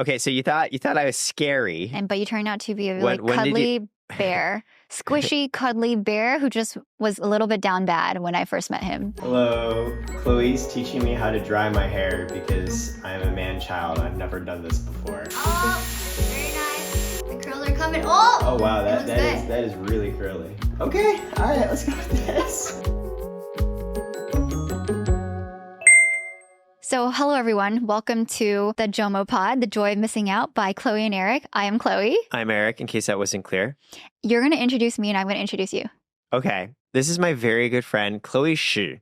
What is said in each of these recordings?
Okay, so you thought I was scary. But you turned out to be a really When did cuddly bear. Squishy, cuddly bear who just was a little bit down bad when I first met him. Hello, Chloe's teaching me how to dry my hair because I'm a man-child. I've never done this before. Oh, very nice. The curls are coming. Oh wow, that is really curly. Okay, all right, let's go with this. So hello everyone, welcome to the JOMO pod, The Joy of Missing Out by Chloe and Eric. I am Chloe. I'm Eric, in case that wasn't clear. You're going to introduce me and I'm going to introduce you. Okay, this is my very good friend, Chloe 𝙎.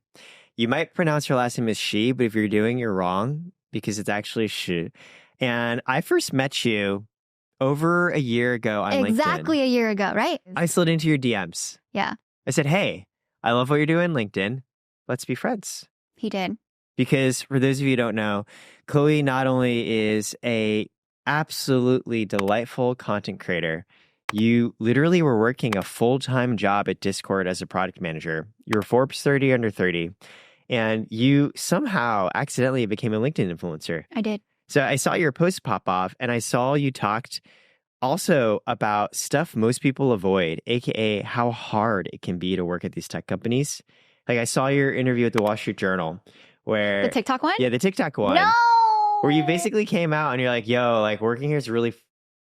You might pronounce her last name as she, but if you're doing, you're wrong because it's actually 𝙎. And I first met you over a year ago on LinkedIn. Exactly a year ago, right? I slid into your DMs. Yeah. I said, hey, I love what you're doing on LinkedIn. Let's be friends. He did. Because for those of you who don't know, Chloe not only is a absolutely delightful content creator, you literally were working a full-time job at Discord as a product manager. You were Forbes 30 under 30, and you somehow accidentally became a LinkedIn influencer. I did. So I saw your post pop off, and I saw you talked also about stuff most people avoid, aka how hard it can be to work at these tech companies. Like I saw your interview at the Wall Street Journal. Where, the TikTok one? Yeah, the TikTok one. No! Where you basically came out and you're like, yo, like working here is really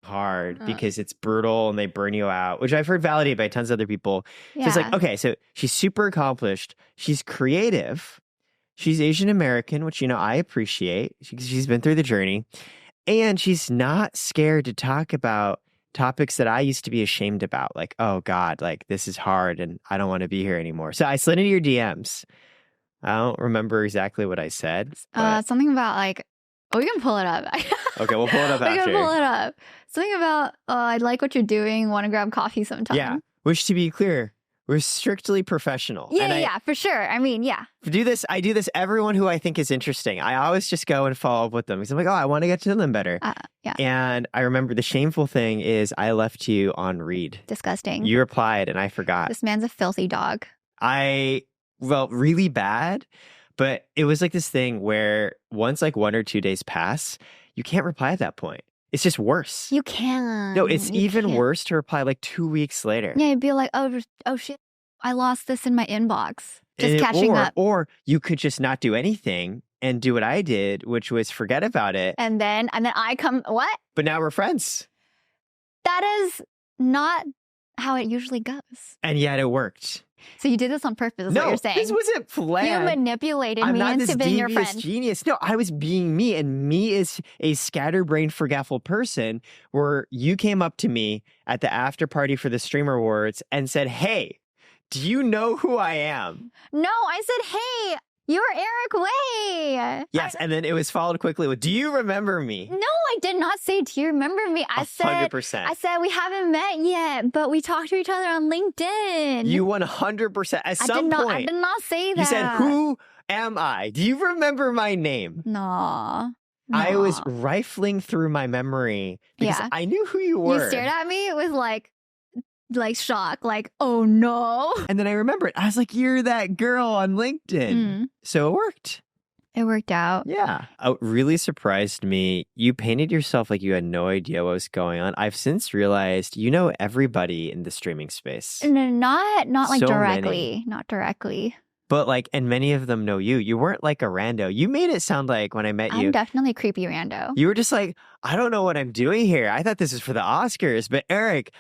hard because it's brutal and they burn you out, which I've heard validated by tons of other people. Yeah. So it's like, okay, so she's super accomplished. She's creative. She's Asian American, which, you know, I appreciate. She's been through the journey. And she's not scared to talk about topics that I used to be ashamed about. Like, oh God, like this is hard and I don't want to be here anymore. So I slid into your DMs. I don't remember exactly what I said. Something about like, we can pull it up. Okay, we'll pull it up after. We can pull it up. Something about, I like what you're doing, want to grab coffee sometime. Yeah, which to be clear, we're strictly professional. Yeah, for sure. I mean, yeah. I do this everyone who I think is interesting. I always just go and follow up with them because I'm like, oh, I want to get to know them better. Yeah. And I remember the shameful thing is I left you on read. Disgusting. You replied and I forgot. This man's a filthy dog. Well, really bad, but it was like this thing where once like 1 or 2 days pass, you can't reply at that point. It's just worse. You can. No, it's even worse to reply like 2 weeks later. Yeah, you'd be like, oh shit, I lost this in my inbox. Just catching up. Or you could just not do anything and do what I did, which was forget about it. And then I come, what? But now we're friends. That is not how it usually goes. And yet it worked. So you did this on purpose, is what you're saying. This wasn't planned. You manipulated me into being your friend. Genius. No, I was being me, and me is a scatterbrained, forgetful person where you came up to me at the after party for the Streamer Awards and said, hey, do you know who I am? No, I said, hey, you're Eric Way. Yes, and then it was followed quickly with, do you remember me? No, I did not say, do you remember me? I said 100%. I said, we haven't met yet, but we talked to each other on LinkedIn. You 100%. At some point. I did not say that. You said, who am I? Do you remember my name? No. I was rifling through my memory because I knew who you were. You stared at me with like shock, like, oh no. And then I remembered. I was like, you're that girl on LinkedIn. So it worked. It worked out. Yeah. It really surprised me. You painted yourself like you had no idea what was going on. I've since realized you know everybody in the streaming space. No, not like so directly. Many. Not directly. But like, and many of them know you. You weren't like a rando. You made it sound like when I met you. I'm definitely a creepy rando. You were just like, I don't know what I'm doing here. I thought this was for the Oscars. But Eric,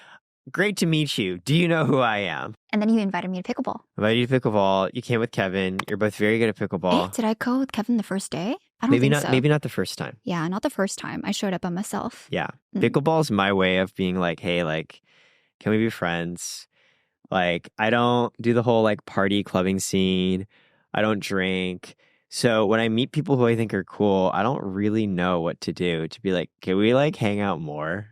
great to meet you. Do you know who I am? And then you invited me to pickleball. I invited you to pickleball. You came with Kevin. You're both very good at pickleball. Did I go with Kevin the first day? I don't think so. Maybe not the first time. Yeah, not the first time. I showed up by myself. Yeah. Pickleball is my way of being like, hey, like, can we be friends? Like, I don't do the whole like party clubbing scene. I don't drink. So when I meet people who I think are cool, I don't really know what to do to be like, can we like hang out more?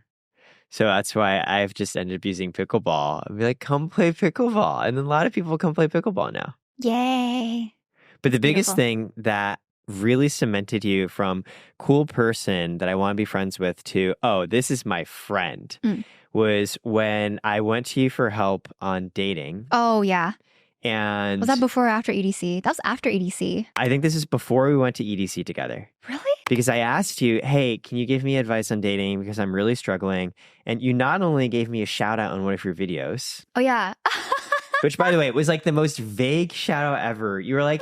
So that's why I've just ended up using pickleball. I'd be like, come play pickleball. And then a lot of people come play pickleball now. Yay. But the biggest thing that really cemented you from cool person that I want to be friends with to, oh, this is my friend, was when I went to you for help on dating. Oh, yeah. And was that before or after EDC? That was after EDC. I think this is before we went to EDC together. Really? because I asked you, hey, can you give me advice on dating because I'm really struggling? And you not only gave me a shout out on one of your videos. Oh, yeah. Which, by the way, was like the most vague shout out ever. You were like,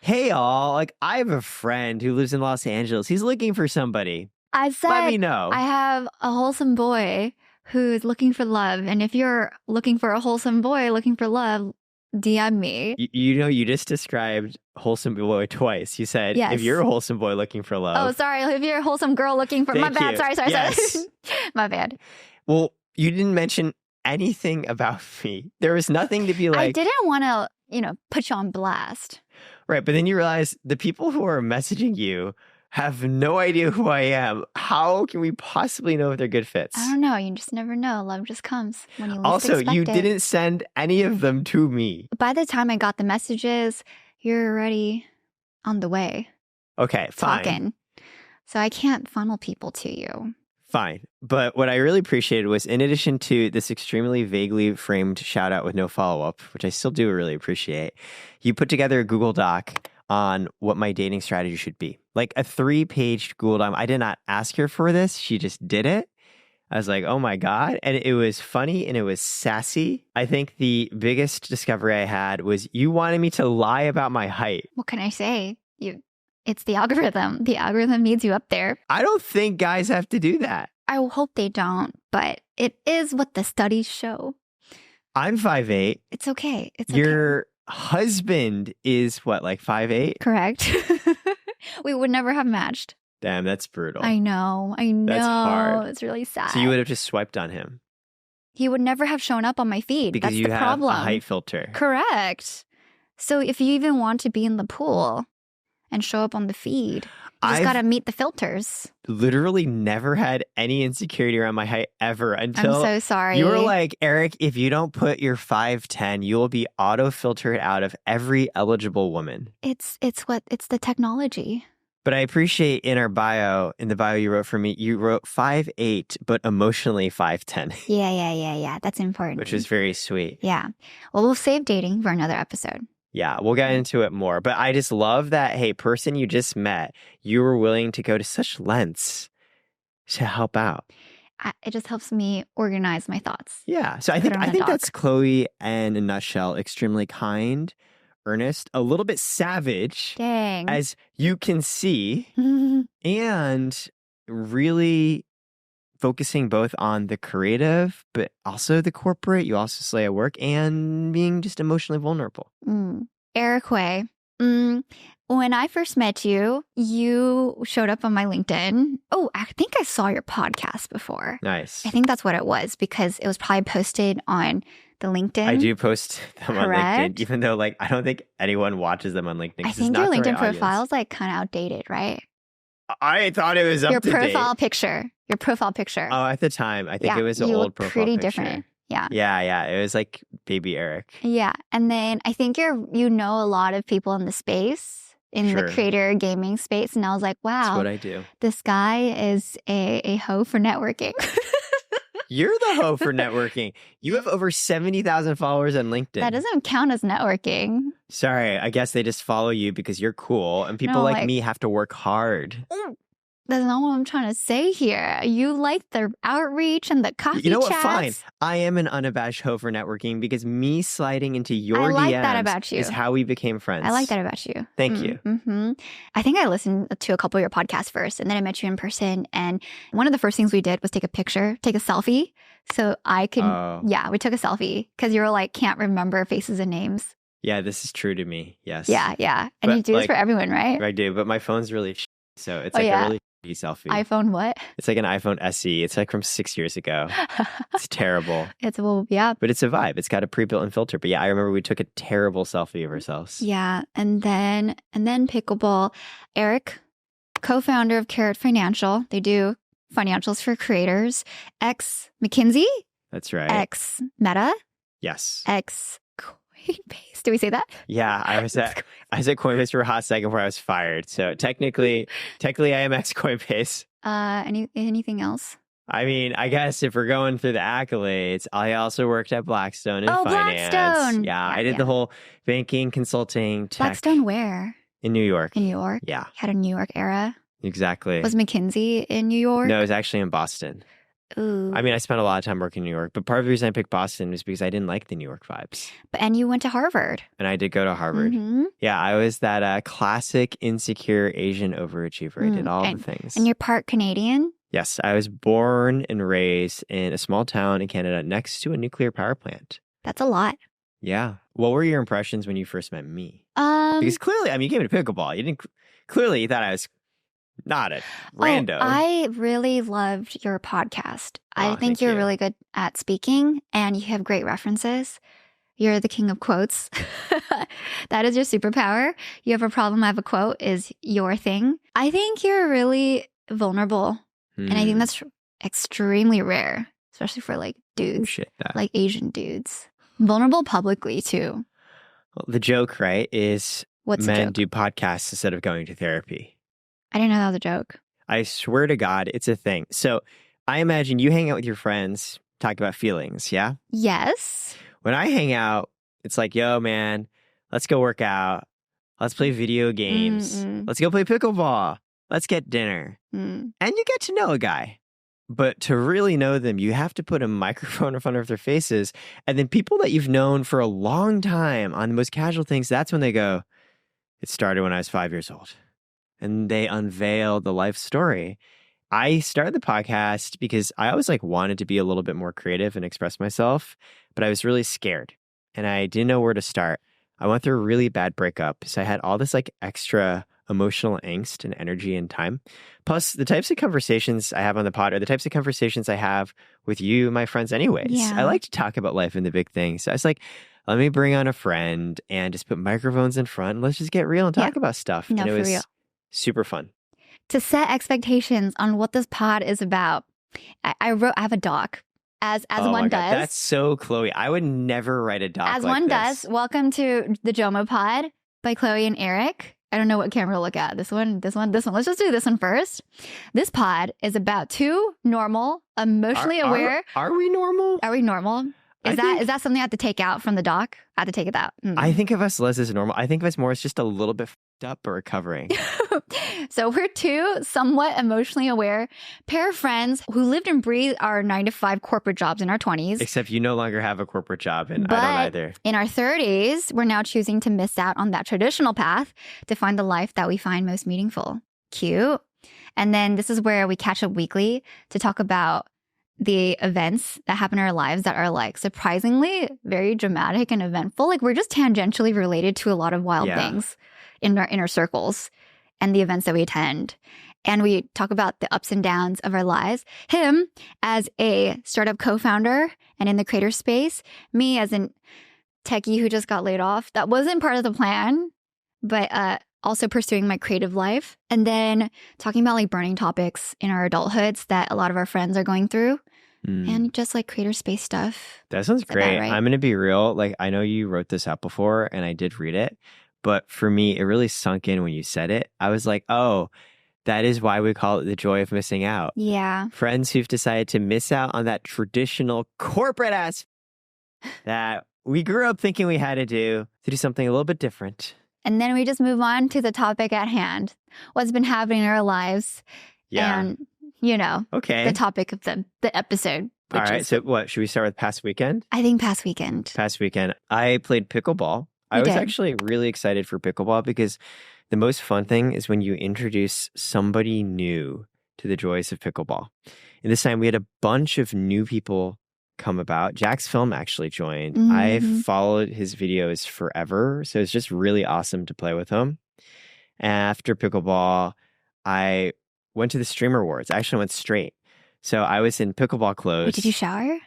hey, all, like, I have a friend who lives in Los Angeles. He's looking for somebody. I said, let me know. I have a wholesome boy who's looking for love. And if you're looking for a wholesome boy looking for love, DM me. You just described wholesome boy twice. You said, yes. If you're a wholesome boy looking for love. Oh, sorry. If you're a wholesome girl looking for... Thank my bad. you. Sorry. Yes. My bad. Well, you didn't mention anything about me. There was nothing to be like... I didn't want to, put you on blast. Right. But then you realize the people who are messaging you have no idea who I am. How can we possibly know if they're good fits? I don't know. You just never know. Love just comes when you least also, expect you it. didn't send any of them to me. By the time I got the messages, you're already on the way. Okay, fine. Talking. So I can't funnel people to you. Fine. But what I really appreciated was, in addition to this extremely vaguely framed shout out with no follow-up, which I still do really appreciate, you put together a Google Doc on what my dating strategy should be. Like a 3-page Google Doc. I did not ask her for this. She just did it. I was like, oh my God. And it was funny and it was sassy. I think the biggest discovery I had was you wanted me to lie about my height. What can I say? It's the algorithm. The algorithm needs you up there. I don't think guys have to do that. I hope they don't, but it is what the studies show. I'm 5'8". It's okay. It's Your husband is what, like 5'8"? Correct. We would never have matched. Damn, that's brutal. I know. That's hard. It's really sad. So you would have just swiped on him. He would never have shown up on my feed. Because That's you the have problem. a height filter. Correct. So if you even want to be in the pool and show up on the feed, you just got to meet the filters. Literally never had any insecurity around my height ever until I'm so sorry. You were like, Eric, if you don't put your 5'10", you will be auto-filtered out of every eligible woman. It's the technology. But I appreciate in the bio you wrote for me, you wrote 5'8", but emotionally 5'10". Yeah. That's important. Which is very sweet. Yeah. Well, we'll save dating for another episode. Yeah, we'll get into it more. But I just love that, hey, person you just met, you were willing to go to such lengths to help out. It just helps me organize my thoughts. Yeah. So I think that's Chloe in a nutshell. Extremely kind, earnest, a little bit savage. Dang. As you can see, and really focusing both on the creative, but also the corporate. You also slay at work and being just emotionally vulnerable. Eric Hui, when I first met you, you showed up on my LinkedIn. Oh, I think I saw your podcast before. Nice. I think that's what it was because it was probably posted on the LinkedIn. I do post them on LinkedIn, even though I don't think anyone watches them on LinkedIn. I think your LinkedIn profile is kind of outdated, right? I thought it was up to date. Your profile picture. Oh, at the time, I think it was an old profile pretty picture. Different. Yeah. Yeah. It was like baby Eric. Yeah. And then I think you know a lot of people in the space, in the creator gaming space. And I was like, wow. That's what I do. This guy is a hoe for networking. You're the hoe for networking. You have over 70,000 followers on LinkedIn. That doesn't count as networking. Sorry, I guess they just follow you because you're cool. And people like me have to work hard. That's not what I'm trying to say here. You like the outreach and the coffee chats. You know what? Fine. I am an unabashed hoe for networking because me sliding into your DMs that about you. Is how we became friends. I like that about you. Thank you. Mm-hmm. I think I listened to a couple of your podcasts first, and then I met you in person. And one of the first things we did was take a selfie. So I could, we took a selfie because you were like, can't remember faces and names. Yeah, this is true to me. Yes. Yeah. And you do this for everyone, right? I do, but my phone's really so it's a really selfie. iPhone what? It's like an iPhone SE. It's like from 6 years ago. It's terrible. But it's a vibe. It's got a pre-built-in filter. But yeah, I remember we took a terrible selfie of ourselves. Yeah, and then Pickleball. Eric, co-founder of Karat Financial. They do financials for creators. Ex McKinsey. That's right. Ex Meta. Yes. Ex Coinbase. Did we say that? Yeah, I was at Coinbase for a hot second before I was fired. So technically I am ex Coinbase. Anything else? I mean, I guess if we're going through the accolades, I also worked at Blackstone in finance. Blackstone. Yeah, I did the whole banking, consulting, tech. Blackstone where? In New York. In New York? Yeah. Had a New York era? Exactly. Was McKinsey in New York? No, it was actually in Boston. Ooh. I mean, I spent a lot of time working in New York, but part of the reason I picked Boston was because I didn't like the New York vibes. And you went to Harvard. And I did go to Harvard. Mm-hmm. Yeah, I was that classic insecure Asian overachiever. I did all the things. And you're part Canadian? Yes, I was born and raised in a small town in Canada next to a nuclear power plant. That's a lot. Yeah. What were your impressions when you first met me? Because clearly, I mean, you came to pickleball. You thought I was not a rando. I really loved your podcast. I think you're really good at speaking and you have great references. You're the king of quotes. That is your superpower. You have a problem, I have a quote is your thing. I think you're really vulnerable. And I think that's extremely rare, especially for like dudes, like Asian dudes. Vulnerable publicly too. Well, the joke, right, is men do podcasts instead of going to therapy. I didn't know that was a joke. I swear to God, it's a thing. So I imagine you hang out with your friends, talk about feelings, yeah? Yes. When I hang out, it's like, yo, man, let's go work out. Let's play video games. Let's go play pickleball. Let's get dinner. And you get to know a guy. But to really know them, you have to put a microphone in front of their faces. And then people that you've known for a long time on the most casual things, that's when they go, it started when I was 5 years old. And they unveil the life story. I started the podcast because I always wanted to be a little bit more creative and express myself, but I was really scared and I didn't know where to start. I went through a really bad breakup. So I had all this extra emotional angst and energy and time. Plus, the types of conversations I have on the pod are the types of conversations I have with you, my friends, anyways. Yeah. I like to talk about life and the big things. So I was like, let me bring on a friend and just put microphones in front and let's just get real and talk about stuff. No, and it for was real. Super fun. To set expectations on what this pod is about, I have a doc. As one does. That's so Chloe. I would never write a doc as like one this. does. Welcome to the JOMO pod by Chloe and Eric. I don't know what camera to look at. This one. Let's just do this one first. This pod is about two normal, emotionally aware. Are we normal? Are we normal? Is that something I have to take out from the doc? I have to take it out. I think of us less as normal. I think of us more as just a little bit f***ed up but recovering. So we're two somewhat emotionally aware pair of friends who lived and breathed our 9-to-5 corporate jobs in our 20s. Except you no longer have a corporate job and I don't either. In our 30s, we're now choosing to miss out on that traditional path to find the life that we find most meaningful. Cute. And then this is where we catch up weekly to talk about the events that happen in our lives that are surprisingly very dramatic and eventful. We're just tangentially related to a lot of wild things in our inner circles and the events that we attend. And we talk about the ups and downs of our lives. Him as a startup co-founder and in the creator space. Me as a techie who just got laid off. That wasn't part of the plan, but also pursuing my creative life. And then talking about burning topics in our adulthoods that a lot of our friends are going through. And just creator space stuff. That sounds great. Right? I'm going to be real. I know you wrote this out before and I did read it. But for me, it really sunk in when you said it. I was like, oh, that is why we call it the joy of missing out. Yeah. Friends who've decided to miss out on that traditional corporate ass that we grew up thinking we had to do something a little bit different. And then we just move on to the topic at hand. What's been happening in our lives. Yeah. And, the topic of the episode. All right. So what, should we start with past weekend? I think past weekend. Past weekend. I played pickleball. I was actually really excited for pickleball because the most fun thing is when you introduce somebody new to the joys of pickleball. And this time we had a bunch of new people come about. Jack's Film actually joined. I followed his videos forever. So it's just really awesome to play with him. After pickleball, I went to the Streamer Awards. I actually went straight. So I was in pickleball clothes. Wait, did you shower?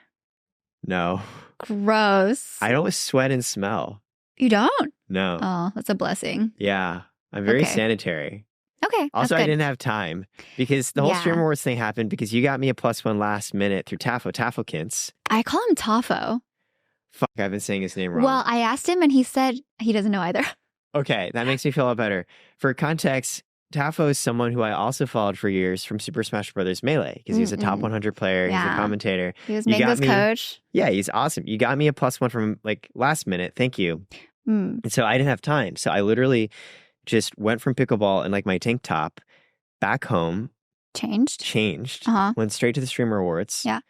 No. Gross. I don't sweat and smell. You don't? No. Oh, that's a blessing. Yeah. I'm very sanitary. Okay. Also, I didn't have time because the whole Streamer Awards thing happened because you got me a +1 last minute through 𝙃𝙊𝙎𝙃𝙀𝙀. I call him Tafo. Fuck, I've been saying his name wrong. Well, I asked him and he said he doesn't know either. Okay, that makes me feel a lot better. For context, Tafo is someone who I also followed for years from Super Smash Bros. Melee because he was a top 100 player. He's a commentator. He was Mango's coach. Yeah, he's awesome. You got me a +1 from last minute. Thank you. And so I didn't have time. So I literally just went from pickleball in my tank top back home. Changed. Went straight to the Streamer Awards. Yeah.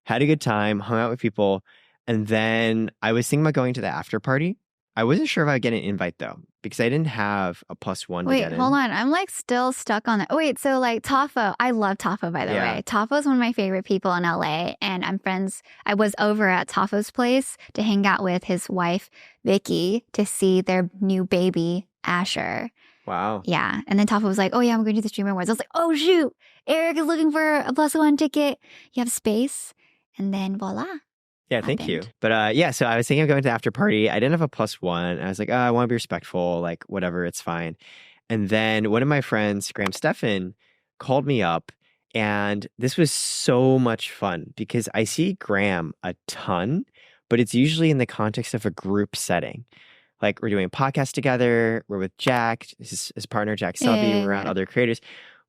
Had a good time, hung out with people. And then I was thinking about going to the after party. I wasn't sure if I'd get an invite though, because I didn't have a +1 to get in. Wait, hold on. I'm like still stuck on that. Oh, wait, so like Tafo. I love Tafo, by the way. Tafo is one of my favorite people in LA. And I'm friends. I was over at Tafo's place to hang out with his wife, Vicky, to see their new baby, Asher. Wow. Yeah. And then Tafo was like, oh yeah, I'm going to the Streamer Awards. I was like, oh shoot, Eric is looking for a +1 ticket. You have space. And then voila. Yeah, thank you. But yeah, so I was thinking of going to the after party. I didn't have a +1. I was like, oh, I want to be respectful, like whatever, it's fine. And then one of my friends, Graham Stephan, called me up. And this was so much fun because I see Graham a ton, but it's usually in the context of a group setting. Like we're doing a podcast together. We're with Jack, his partner, Jack Subby. We're around other creators.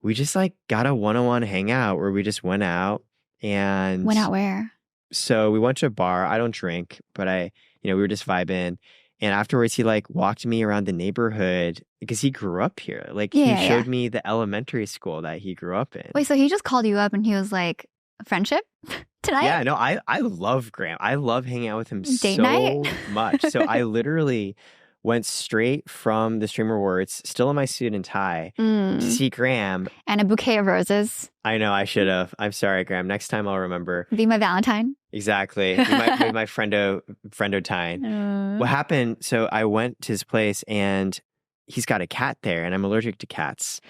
We just like got a one-on-one hangout where we just went out and... Went out where? So we went to a bar. I don't drink, but we were just vibing. And afterwards, he like walked me around the neighborhood because he grew up here. Like he showed me the elementary school that he grew up in. Wait, so he just called you up and he was like, friendship tonight? Yeah, no, I love Graham. I love hanging out with him Date night? Much. So I literally went straight from the Streamer Awards, still in my suit and tie, to see Graham. And a bouquet of roses. I know, I should have. I'm sorry, Graham. Next time I'll remember. Be my Valentine. Exactly. Be my friendo-tine. What happened, so I went to his place and he's got a cat there and I'm allergic to cats.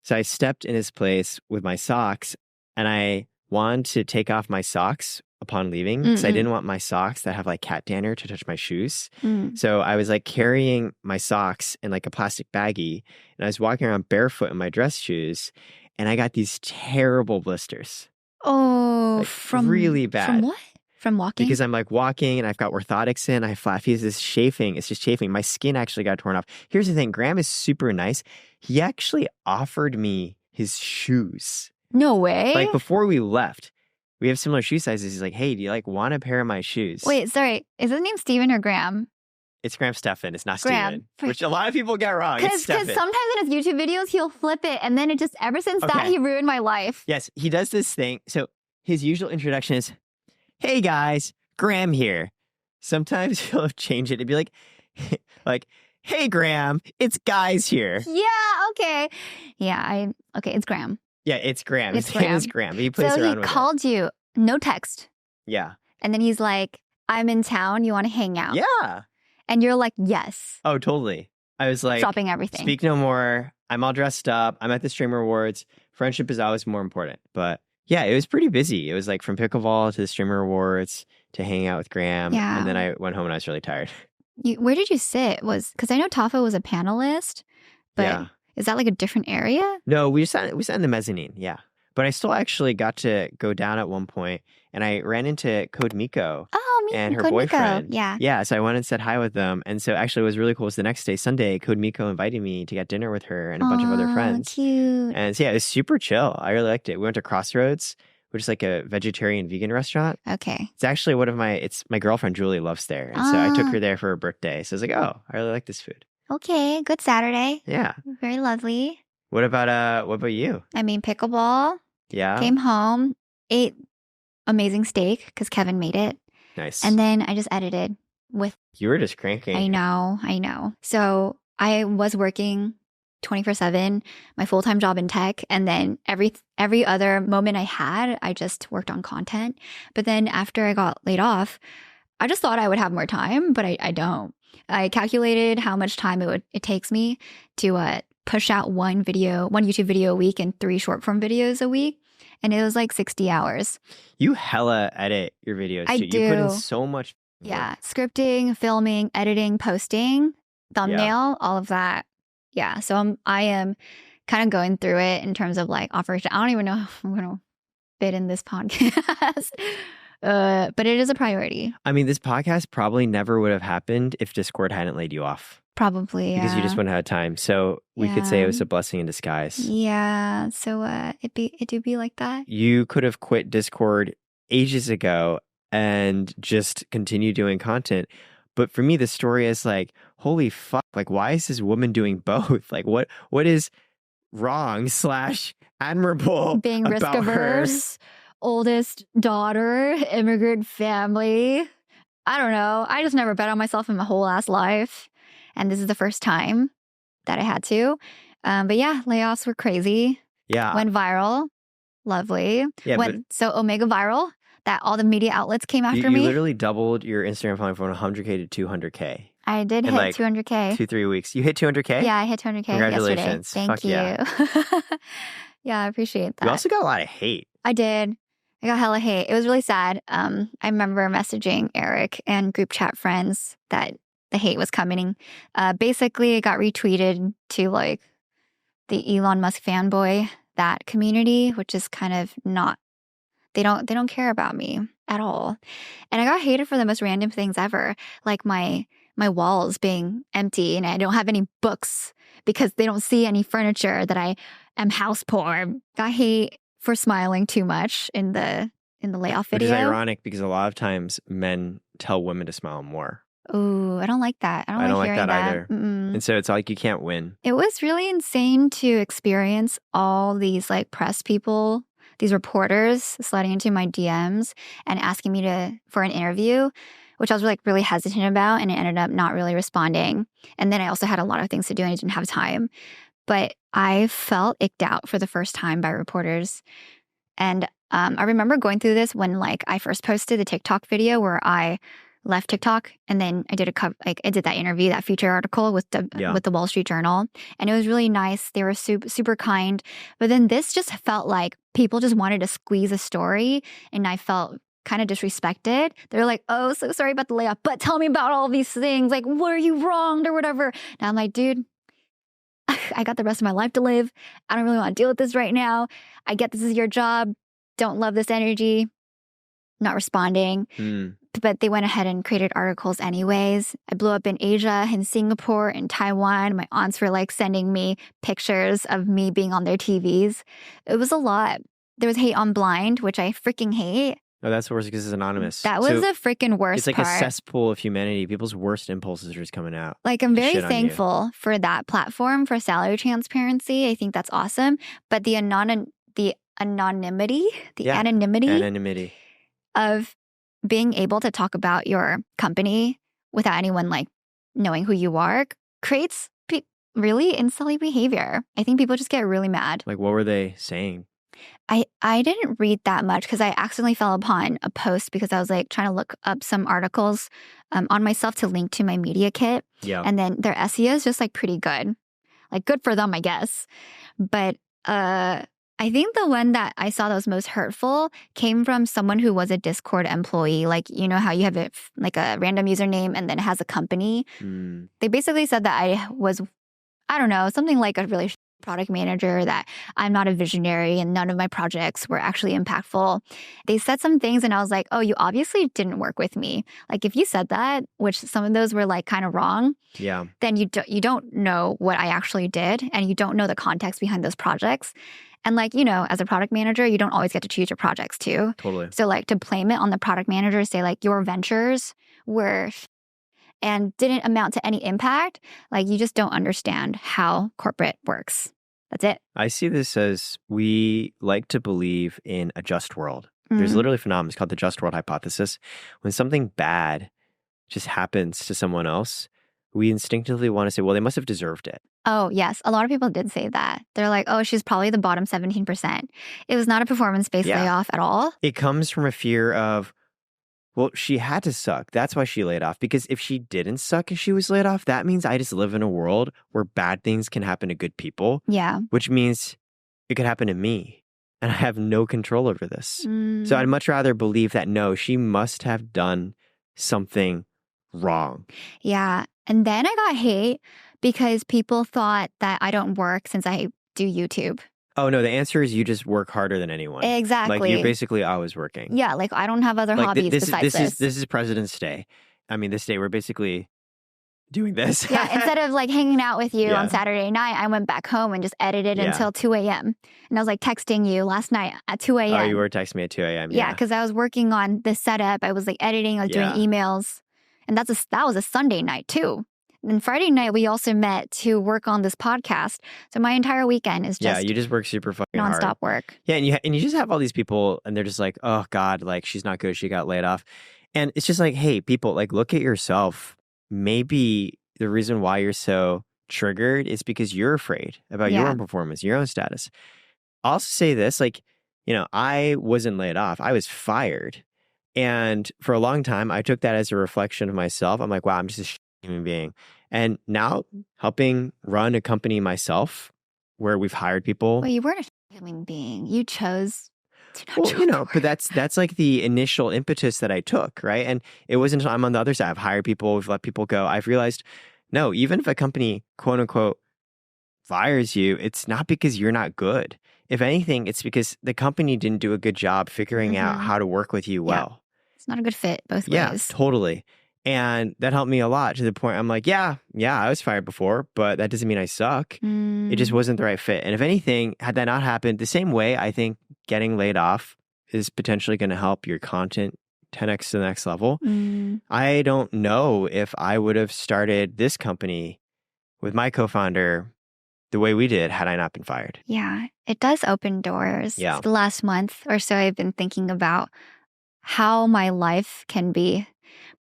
So I stepped in his place with my socks and I wanted to take off my socks upon leaving because I didn't want my socks that have like cat dander to touch my shoes. So I was like carrying my socks in like a plastic baggie and I was walking around barefoot in my dress shoes and I got these terrible blisters. Oh, like, really bad. From what? From walking? Because I'm like walking and I've got orthotics in, I have flat feet, it's chafing. It's just chafing. My skin actually got torn off. Here's the thing, Graham is super nice. He actually offered me his shoes. No way. Like before we left, we have similar shoe sizes. He's like, hey, do you like want a pair of my shoes? Wait, sorry. Is his name Steven or Graham? It's Graham Stephan. It's not Graham. Steven. Which a lot of people get wrong. Because sometimes in his YouTube videos, he'll flip it. And then it just, ever since that, he ruined my life. Yes, he does this thing. So his usual introduction is, hey guys, Graham here. Sometimes he'll change it to be like, hey Graham, it's Guys here. Yeah, okay. Yeah, okay, it's Graham. Yeah, it's Graham. His name is Graham. He plays around with it. So he called you, no text. Yeah. And then he's like, I'm in town. You want to hang out? Yeah. And you're like, yes. Oh, totally. I was like, dropping everything. Speak no more. I'm all dressed up. I'm at the Streamer Awards. Friendship is always more important. But yeah, it was pretty busy. It was like from pickleball to the Streamer Awards to hanging out with Graham. Yeah. And then I went home and I was really tired. Where did you sit? Because I know Tafo was a panelist, but is that like a different area? No, we sat in the mezzanine. Yeah. But I still actually got to go down at one point and I ran into 𝙃𝙃 and her boyfriend. Yeah. Yeah. So I went and said hi with them. And so actually what was really cool was the next day, Sunday, 𝙃𝙃 invited me to get dinner with her and a bunch of other friends. Cute. And so yeah, it was super chill. I really liked it. We went to Crossroads, which is like a vegetarian vegan restaurant. Okay. It's actually my girlfriend Julie loves there. And so I took her there for her birthday. So I was like, oh, I really like this food. Okay. Good Saturday. Yeah. Very lovely. What about you? I mean, pickleball. Yeah. Came home, ate amazing steak because Kevin made it. Nice. And then I just edited with... You were just cranking. I know. So I was working 24/7, my full-time job in tech. And then every other moment I had, I just worked on content. But then after I got laid off, I just thought I would have more time, but I don't. I calculated how much time it takes me to push out one YouTube video a week and 3 short form videos a week. And it was like 60 hours. You hella edit your videos too. I do. You put in so much work. Yeah. Scripting, filming, editing, posting, thumbnail, all of that. Yeah. So I am kind of going through it in terms of like operation. I don't even know if I'm going to fit in this podcast. But it is a priority. I mean, this podcast probably never would have happened if Discord hadn't laid you off. Probably, yeah. Because you just wouldn't have time. So we could say it was a blessing in disguise. Yeah. So it do be like that. You could have quit Discord ages ago and just continue doing content. But for me, the story is like, holy fuck, like, why is this woman doing both? Like, what is wrong / admirable being risk about averse, oldest daughter, immigrant family. I don't know. I just never bet on myself in my whole ass life. And this is the first time that I had to. But yeah, layoffs were crazy. Yeah. Went viral. Lovely. Yeah, so Omega viral, that all the media outlets came after me. You literally doubled your Instagram following from 100K to 200K. I did hit like 200K. 2-3 weeks. You hit 200K? Yeah, I hit 200K. Congratulations. Yesterday. Thank you. Yeah. Yeah, I appreciate that. You also got a lot of hate. I did. I got hella hate. It was really sad. I remember messaging Eric and group chat friends that the hate was coming. Basically, it got retweeted to like the Elon Musk fanboy, that community, which is kind of not, they don't care about me at all. And I got hated for the most random things ever, like my walls being empty and I don't have any books because they don't see any furniture, that I am house poor. Got hate for smiling too much in the layoff video. Which is ironic because a lot of times men tell women to smile more. Ooh, I don't like that. I don't like that either. Mm-mm. And so it's like you can't win. It was really insane to experience all these like press people, these reporters sliding into my DMs and asking me for an interview, which I was like really hesitant about, and I ended up not really responding. And then I also had a lot of things to do and I didn't have time. But I felt icked out for the first time by reporters. And I remember going through this when like I first posted the TikTok video where I left TikTok, and then I did I did that interview, that feature article with the Wall Street Journal, and it was really nice. They were super kind, but then this just felt like people just wanted to squeeze a story, and I felt kind of disrespected. They're like, "Oh, so sorry about the layoff, but tell me about all these things. Like, what are you wronged or whatever?" And I'm like, dude, I got the rest of my life to live. I don't really want to deal with this right now. I get this is your job. Don't love this energy. Not responding. But they went ahead and created articles anyways. I blew up in Asia, in Singapore, in Taiwan. My aunts were like sending me pictures of me being on their TVs. It was a lot. There was hate on Blind, which I freaking hate. Oh, that's worse because it's anonymous. That was the freaking worst part. It's like part. a cesspool of humanity. People's worst impulses are just coming out. Like, I'm very thankful for that platform for salary transparency. I think that's awesome. But the anonymity of being able to talk about your company without anyone like knowing who you are creates really insulting behavior. I think people just get really mad. Like, what were they saying? I didn't read that much because I accidentally fell upon a post because I was like trying to look up some articles on myself to link to my media kit. Yeah. And then their SEO is just like pretty good. Like, good for them, I guess. But I think the one that I saw that was most hurtful came from someone who was a Discord employee. Like, you know how you have it like a random username and then it has a company. They basically said that I was, I don't know, something like a really product manager, that I'm not a visionary and none of my projects were actually impactful. They said some things and I was like, oh, you obviously didn't work with me. Like, if you said that, which some of those were like kind of wrong, then you don't know what I actually did and you don't know the context behind those projects. And like, you know, as a product manager, you don't always get to choose your projects too. Totally. So like to blame it on the product manager, say like your ventures were and didn't amount to any impact, like you just don't understand how corporate works. That's it. I see this as we like to believe in a just world. There's literally a phenomenon, it's called the just world hypothesis. When something bad just happens to someone else, we instinctively want to say, well, they must have deserved it. Oh, yes. A lot of people did say that. They're like, oh, she's probably the bottom 17%. It was not a performance-based layoff at all. It comes from a fear of, well, she had to suck. That's why she laid off. Because if she didn't suck and she was laid off, that means I just live in a world where bad things can happen to good people. Yeah. Which means it could happen to me. And I have no control over this. So I'd much rather believe that, no, she must have done something wrong. Yeah. And then I got hate because people thought that I don't work since I do YouTube. Oh, no, the answer is you just work harder than anyone. Exactly. Like, you're basically always working. Yeah, like I don't have other hobbies besides this. This is President's Day. I mean, this day we're basically doing this. Yeah, instead of like hanging out with you on Saturday night, I went back home and just edited until 2 a.m. And I was like texting you last night at 2 a.m. Oh, you were texting me at 2 a.m. Yeah, because I was working on the setup. I was like editing, I was doing emails. And that was a Sunday night too. And Friday night, we also met to work on this podcast. So my entire weekend is just you just work super fucking nonstop hard. work. Yeah, and you just have all these people, and they're just like, oh God, like she's not good, she got laid off. And it's just like, hey, people, like look at yourself. Maybe the reason why you're so triggered is because you're afraid about your own performance, your own status. I'll also say this, like, I wasn't laid off, I was fired. And for a long time, I took that as a reflection of myself. I'm like, wow, I'm just a human being. And now helping run a company myself where we've hired people. Well, you weren't a human being. You chose to not but that's like the initial impetus that I took, right? And it wasn't until I'm on the other side. I've hired people, we've let people go. I've realized, no, even if a company, quote unquote, fires you, it's not because you're not good. If anything, it's because the company didn't do a good job figuring out how to work with you well. It's not a good fit both ways. Yeah, totally. And that helped me a lot to the point I'm like, yeah, I was fired before, but that doesn't mean I suck. It just wasn't the right fit. And if anything, had that not happened, the same way I think getting laid off is potentially going to help your content 10x to the next level. I don't know if I would have started this company with my co-founder the way we did had I not been fired. Yeah, it does open doors. Yeah. The last month or so, I've been thinking about how my life can be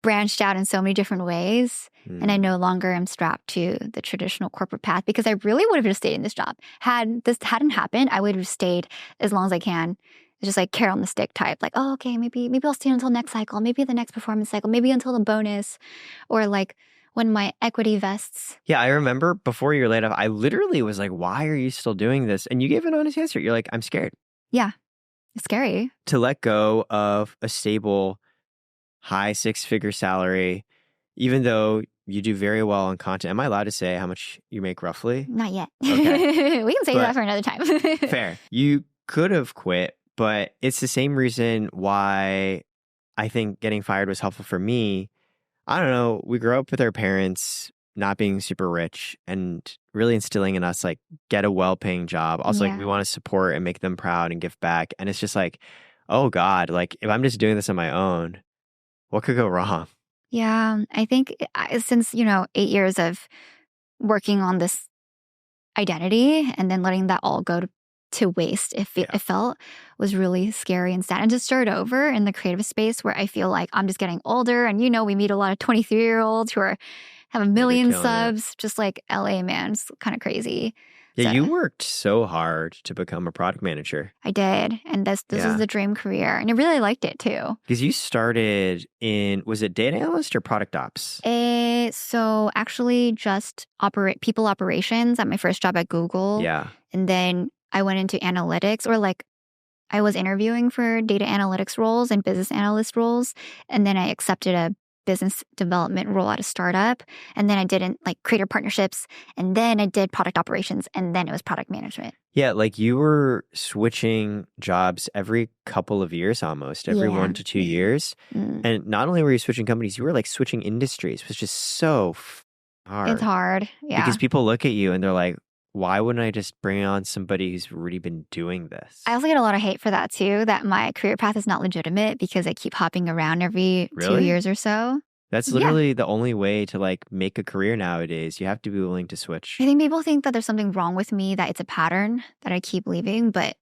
branched out in so many different ways. And I no longer am strapped to the traditional corporate path because I really would have just stayed in this job. Had this hadn't happened, I would have stayed as long as I can. It's just like carrot on the stick type. Like, oh, okay, maybe I'll stay until next cycle, maybe the next performance cycle, maybe until the bonus, or like when my equity vests. Yeah, I remember before you were laid off, I literally was like, why are you still doing this? And you gave an honest answer. You're like, I'm scared. Yeah, it's scary. To let go of a stable, high six-figure salary, even though you do very well on content. Am I allowed to say how much you make roughly? Not yet. Okay. We can say that for another time. Fair. You could have quit, but it's the same reason why I think getting fired was helpful for me. I don't know. We grew up with our parents not being super rich and really instilling in us, like, get a well-paying job. Also, like, we want to support and make them proud and give back. And it's just like, oh God, like, if I'm just doing this on my own, what could go wrong? Yeah, I think since, 8 years of working on this identity and then letting that all go to waste, it felt was really scary and sad. And to start over in the creative space where I feel like I'm just getting older and, we meet a lot of 23-year-olds who have a million subs, just like LA, man. It's kind of crazy. Yeah, you worked so hard to become a product manager. I did. And this was the dream career. And I really liked it too. Because you started was it data analyst or product ops? So actually just people operations at my first job at Google. Yeah. And then I went into analytics, or like I was interviewing for data analytics roles and business analyst roles. And then I accepted a business development role at a startup. And then I did creator partnerships. And then I did product operations. And then it was product management. Yeah, like you were switching jobs every couple of years almost, every 1 to 2 years. And not only were you switching companies, you were like switching industries, which is so hard. It's hard, yeah. Because people look at you and they're like, why wouldn't I just bring on somebody who's already been doing this? I also get a lot of hate for that too, that my career path is not legitimate because I keep hopping around every 2 years or so. That's literally the only way to like make a career nowadays. You have to be willing to switch. I think people think that there's something wrong with me, that it's a pattern that I keep leaving, but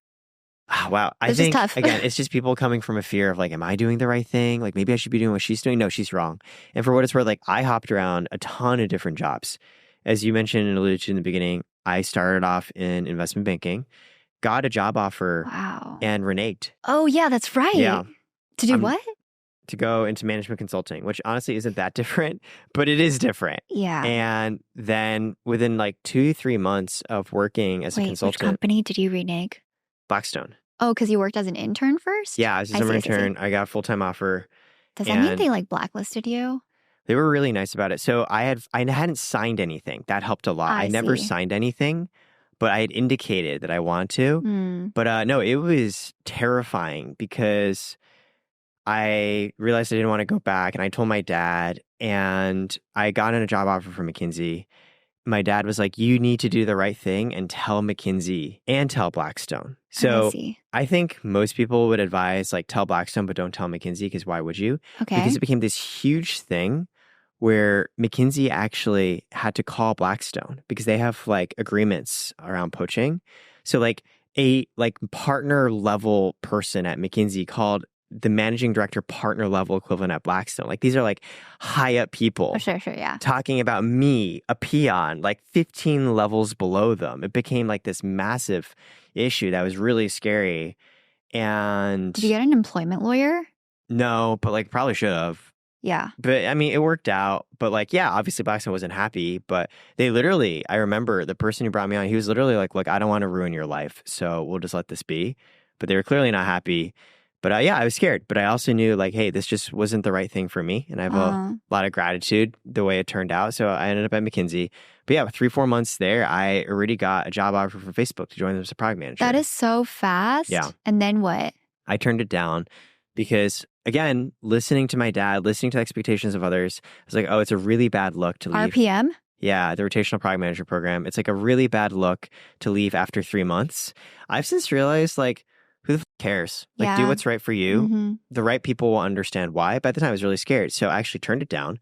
wow. I think, again, it's just people coming from a fear of like, am I doing the right thing? Like maybe I should be doing what she's doing. No, she's wrong. And for what it's worth, like I hopped around a ton of different jobs. As you mentioned and alluded to in the beginning, I started off in investment banking, got a job offer, and reneged. Oh, yeah, that's right. Yeah. To do what? To go into management consulting, which honestly isn't that different, but it is different. Yeah. And then within like 2-3 months of working as a consultant. Which company did you renege? Blackstone. Oh, because you worked as an intern first? Yeah, as a summer intern. I got a full-time offer. Does that mean they like blacklisted you? They were really nice about it. So I hadn't signed anything. That helped a lot. I never signed anything, but I had indicated that I want to. But no, it was terrifying because I realized I didn't want to go back, and I told my dad, and I got in a job offer from McKinsey. My dad was like, you need to do the right thing and tell McKinsey and tell Blackstone. So I think most people would advise like tell Blackstone, but don't tell McKinsey, because why would you? Okay. Because it became this huge thing where McKinsey actually had to call Blackstone because they have like agreements around poaching. So like a like partner level person at McKinsey called the managing director partner level equivalent at Blackstone. Like these are like high up people. Oh, sure, yeah. Talking about me, a peon, like 15 levels below them. It became like this massive issue that was really scary. And did you get an employment lawyer? No, but like probably should have. Yeah. But I mean, it worked out. But like, yeah, obviously Blackstone wasn't happy. But they literally, I remember the person who brought me on, he was literally like, look, I don't want to ruin your life. So we'll just let this be. But they were clearly not happy. But yeah, I was scared. But I also knew like, hey, this just wasn't the right thing for me. And I have a lot of gratitude the way it turned out. So I ended up at McKinsey. But yeah, 3-4 months there, I already got a job offer from Facebook to join them as a product manager. That is so fast. Yeah. And then what? I turned it down because, again, listening to my dad, listening to the expectations of others, I was like, oh, it's a really bad look to leave. RPM? Yeah, the rotational product manager program. It's like a really bad look to leave after 3 months. I've since realized, like, who the cares? Like, do what's right for you. Mm-hmm. The right people will understand why. By the time I was really scared. So I actually turned it down.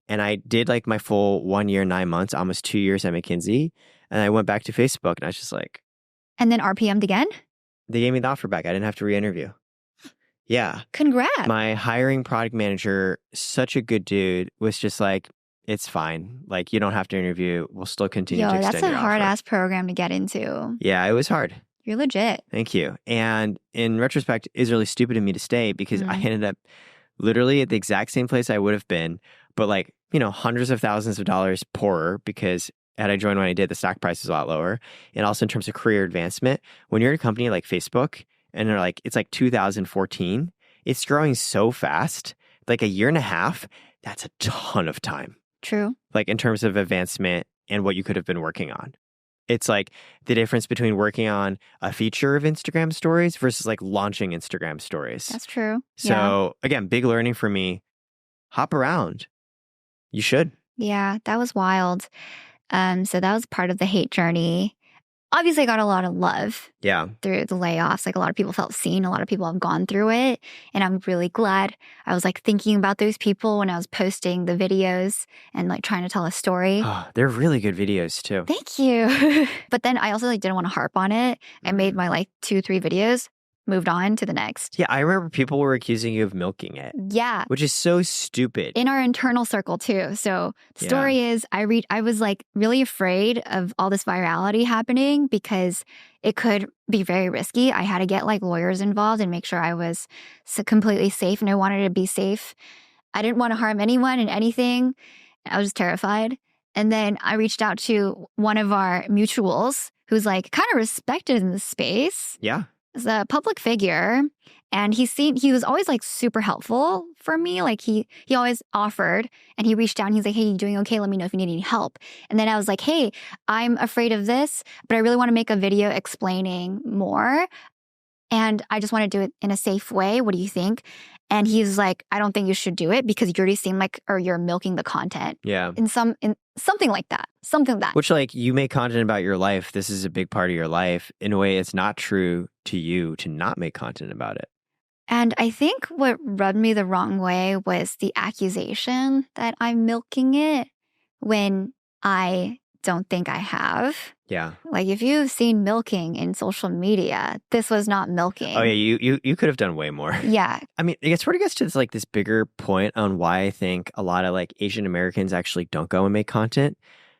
And I did like my full 1 year, 9 months, almost 2 years at McKinsey. And I went back to Facebook and I was just like. And then RPM'd again? They gave me the offer back. I didn't have to re-interview. Yeah. Congrats. My hiring product manager, such a good dude, was just like, it's fine. Like, you don't have to interview. We'll still continue to extend your offer. That's a hard-ass program to get into. Yeah, it was hard. You're legit. Thank you. And in retrospect, it was really stupid of me to stay because I ended up literally at the exact same place I would have been, but like, you know, hundreds of thousands of dollars poorer because had I joined when I did, the stock price is a lot lower. And also in terms of career advancement, when you're at a company like Facebook and they're like, it's like 2014, it's growing so fast, like a year and a half, that's a ton of time. True. Like in terms of advancement and what you could have been working on. It's like the difference between working on a feature of Instagram stories versus like launching Instagram stories. That's true. So again, big learning for me. Hop around. You should. Yeah, that was wild. So that was part of the hate journey. Obviously, I got a lot of love through the layoffs. Like a lot of people felt seen. A lot of people have gone through it. And I'm really glad. I was like thinking about those people when I was posting the videos and like trying to tell a story. Oh, they're really good videos too. Thank you. But then I also like didn't want to harp on it. I made my like 2-3 videos, moved on to the next. Yeah, I remember people were accusing you of milking it. Yeah. Which is so stupid. In our internal circle too. So the story is I was like really afraid of all this virality happening because it could be very risky. I had to get like lawyers involved and make sure I was completely safe, and I wanted to be safe. I didn't want to harm anyone and anything. I was terrified. And then I reached out to one of our mutuals who's like kind of respected in the space. Yeah. As a public figure, and he was always like super helpful for me. Like he always offered, and he reached out and he's like, hey, you doing okay? Let me know if you need any help. And then I was like, hey, I'm afraid of this, but I really want to make a video explaining more. And I just want to do it in a safe way. What do you think? And he's like, I don't think you should do it because you already seem like, or you're milking the content. Yeah. In something like that. Something like that. Which like you make content about your life. This is a big part of your life. In a way, it's not true to you to not make content about it. And I think what rubbed me the wrong way was the accusation that I'm milking it when I don't think I have. Yeah. Like if you've seen milking in social media, this was not milking. Oh yeah, you could have done way more. Yeah. I mean, it sort of gets to this bigger point on why I think a lot of like Asian Americans actually don't go and make content.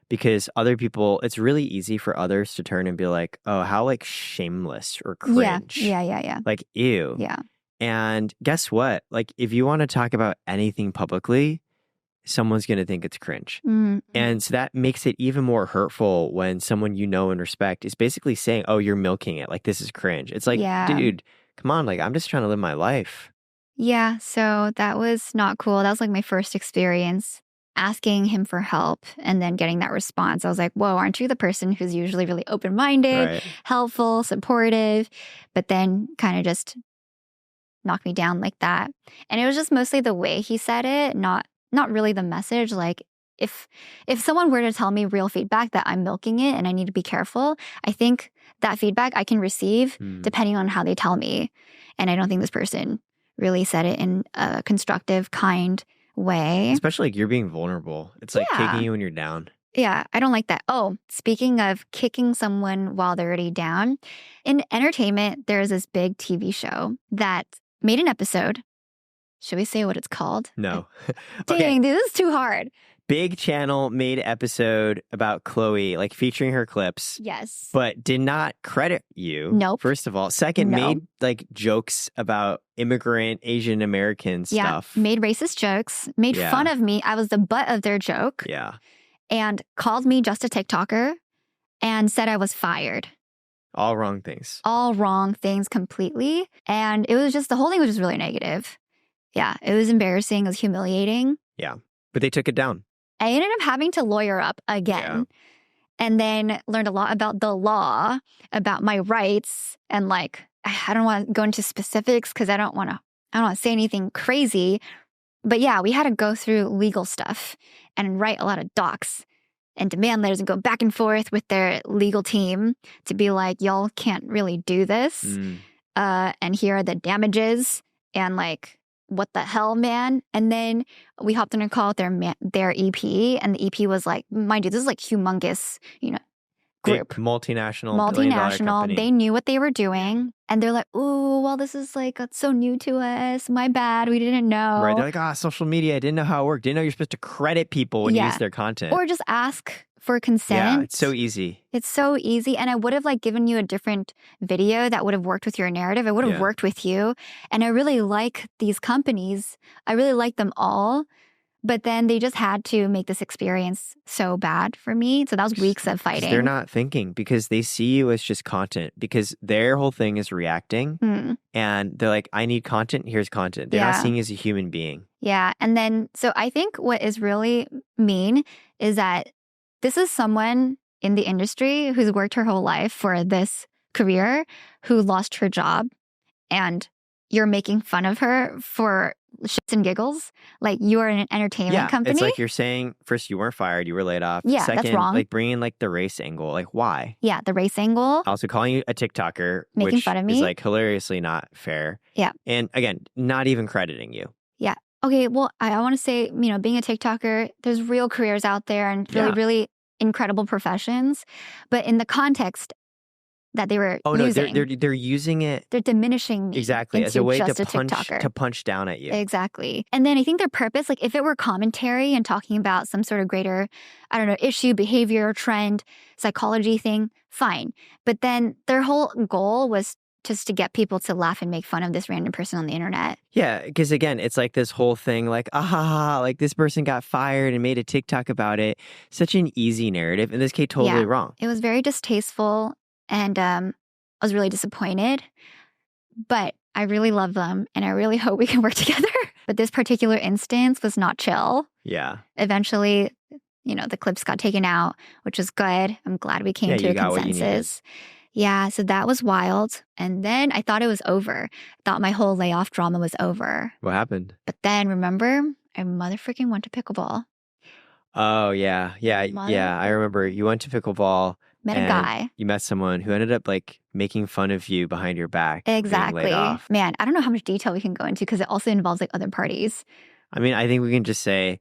Because other people, it's really easy for others to turn and be like, oh, how like shameless or cringe. Yeah. Like, ew. Yeah. And guess what? Like, if you want to talk about anything publicly, someone's going to think it's cringe. Mm-hmm. And so that makes it even more hurtful when someone you know and respect is basically saying, oh, you're milking it. Like, this is cringe. It's like, dude, come on. Like, I'm just trying to live my life. Yeah. So that was not cool. That was like my first experience asking him for help and then getting that response. I was like, whoa, aren't you the person who's usually really open-minded, helpful, supportive, but then kind of just knocked me down like that. And it was just mostly the way he said it, not really the message. Like if someone were to tell me real feedback that I'm milking it and I need to be careful, I think that feedback I can receive depending on how they tell me. And I don't think this person really said it in a constructive, kind way. Especially like you're being vulnerable. It's like kicking you when you're down. Yeah, I don't like that. Oh, speaking of kicking someone while they're already down, in entertainment, there's this big TV show that made an episode. Should we say what it's called? No. Dang, dude, this is too hard. Big channel made episode about Chloe, like featuring her clips. Yes. But did not credit you. Nope. First of all. Second, made like jokes about immigrant Asian American stuff. Made racist jokes, made fun of me. I was the butt of their joke. Yeah. And called me just a TikToker and said I was fired. All wrong things. All wrong things completely. And it was just, the whole thing was just really negative. Yeah, it was embarrassing. It was humiliating. Yeah, but they took it down. I ended up having to lawyer up again. And then learned a lot about the law, about my rights. And like, I don't want to go into specifics because I don't want to say anything crazy. But yeah, we had to go through legal stuff and write a lot of docs and demand letters and go back and forth with their legal team to be like, y'all can't really do this. And here are the damages and like, what the hell, man? And then we hopped on a call with their EP, and the EP was like, mind you, this is like humongous, group. Big multinational. They knew what they were doing. And they're like, oh, well, this is like, it's so new to us. My bad. We didn't know. Right. They're like, social media. I didn't know how it worked. Didn't know you're supposed to credit people when you use their content. Or just ask for consent. Yeah, it's so easy. It's so easy. And I would have like given you a different video that would have worked with your narrative. It would have worked with you. And I really like these companies. I really like them all. But then they just had to make this experience so bad for me. So that was weeks of fighting. They're not thinking because they see you as just content because their whole thing is reacting. And they're like, I need content. Here's content. They're not seeing you as a human being. Yeah. And then, so I think what is really mean is that this is someone in the industry who's worked her whole life for this career who lost her job. And you're making fun of her for shits and giggles. Like, you are in an entertainment company. It's like you're saying, first, you weren't fired, you were laid off. Yeah, Second, that's wrong. like bringing like the race angle. Like, why? Yeah, the race angle. Also calling you a TikToker, making which fun of me. Is like hilariously not fair. Yeah. And again, not even crediting you. Yeah. Okay, well, I want to say, being a TikToker, there's real careers out there and really, really incredible professions. But in the context that they were using, they're using it. They're diminishing me exactly as a way to punch down at you. Exactly. And then I think their purpose, like if it were commentary and talking about some sort of greater, I don't know, issue, behavior, trend, psychology thing, fine. But then their whole goal was just to get people to laugh and make fun of this random person on the internet. Yeah, because again, it's like this whole thing like, like this person got fired and made a TikTok about it. Such an easy narrative. In this case, totally wrong. It was very distasteful. And I was really disappointed, but I really love them and I really hope we can work together. But this particular instance was not chill. Yeah. Eventually, the clips got taken out, which was good. I'm glad we came to a consensus. Yeah, so that was wild. And then I thought it was over. I thought my whole layoff drama was over. What happened? But then, remember, I motherfucking went to pickleball. Oh, yeah. I remember you went to pickleball. Met a guy. You met someone who ended up like making fun of you behind your back. Exactly. Man, I don't know how much detail we can go into because it also involves like other parties. I mean, I think we can just say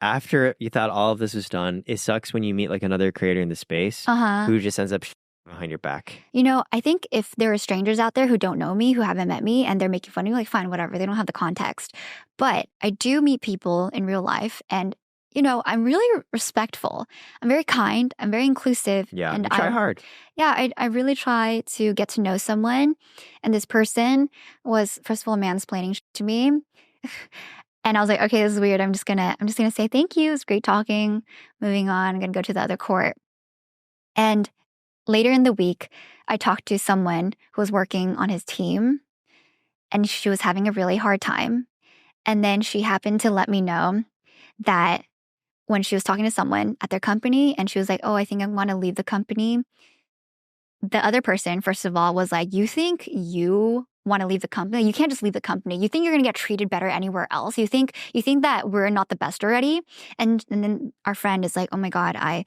after you thought all of this was done, it sucks when you meet like another creator in the space who just ends up behind your back. I think if there are strangers out there who don't know me, who haven't met me, and they're making fun of me, like fine, whatever. They don't have the context. But I do meet people in real life and I'm really respectful. I'm very kind. I'm very inclusive. Yeah, and you try hard. Yeah, I really try to get to know someone. And this person was, first of all, mansplaining to me. And I was like, okay, this is weird. I'm just gonna say thank you. It's great talking. Moving on. I'm gonna go to the other court. And later in the week, I talked to someone who was working on his team. And she was having a really hard time. And then she happened to let me know that when she was talking to someone at their company and she was like, oh, I think I want to leave the company. The other person, first of all, was like, you think you want to leave the company. You can't just leave the company. You think you're going to get treated better anywhere else. You think that we're not the best already. And then our friend is like, oh my God, I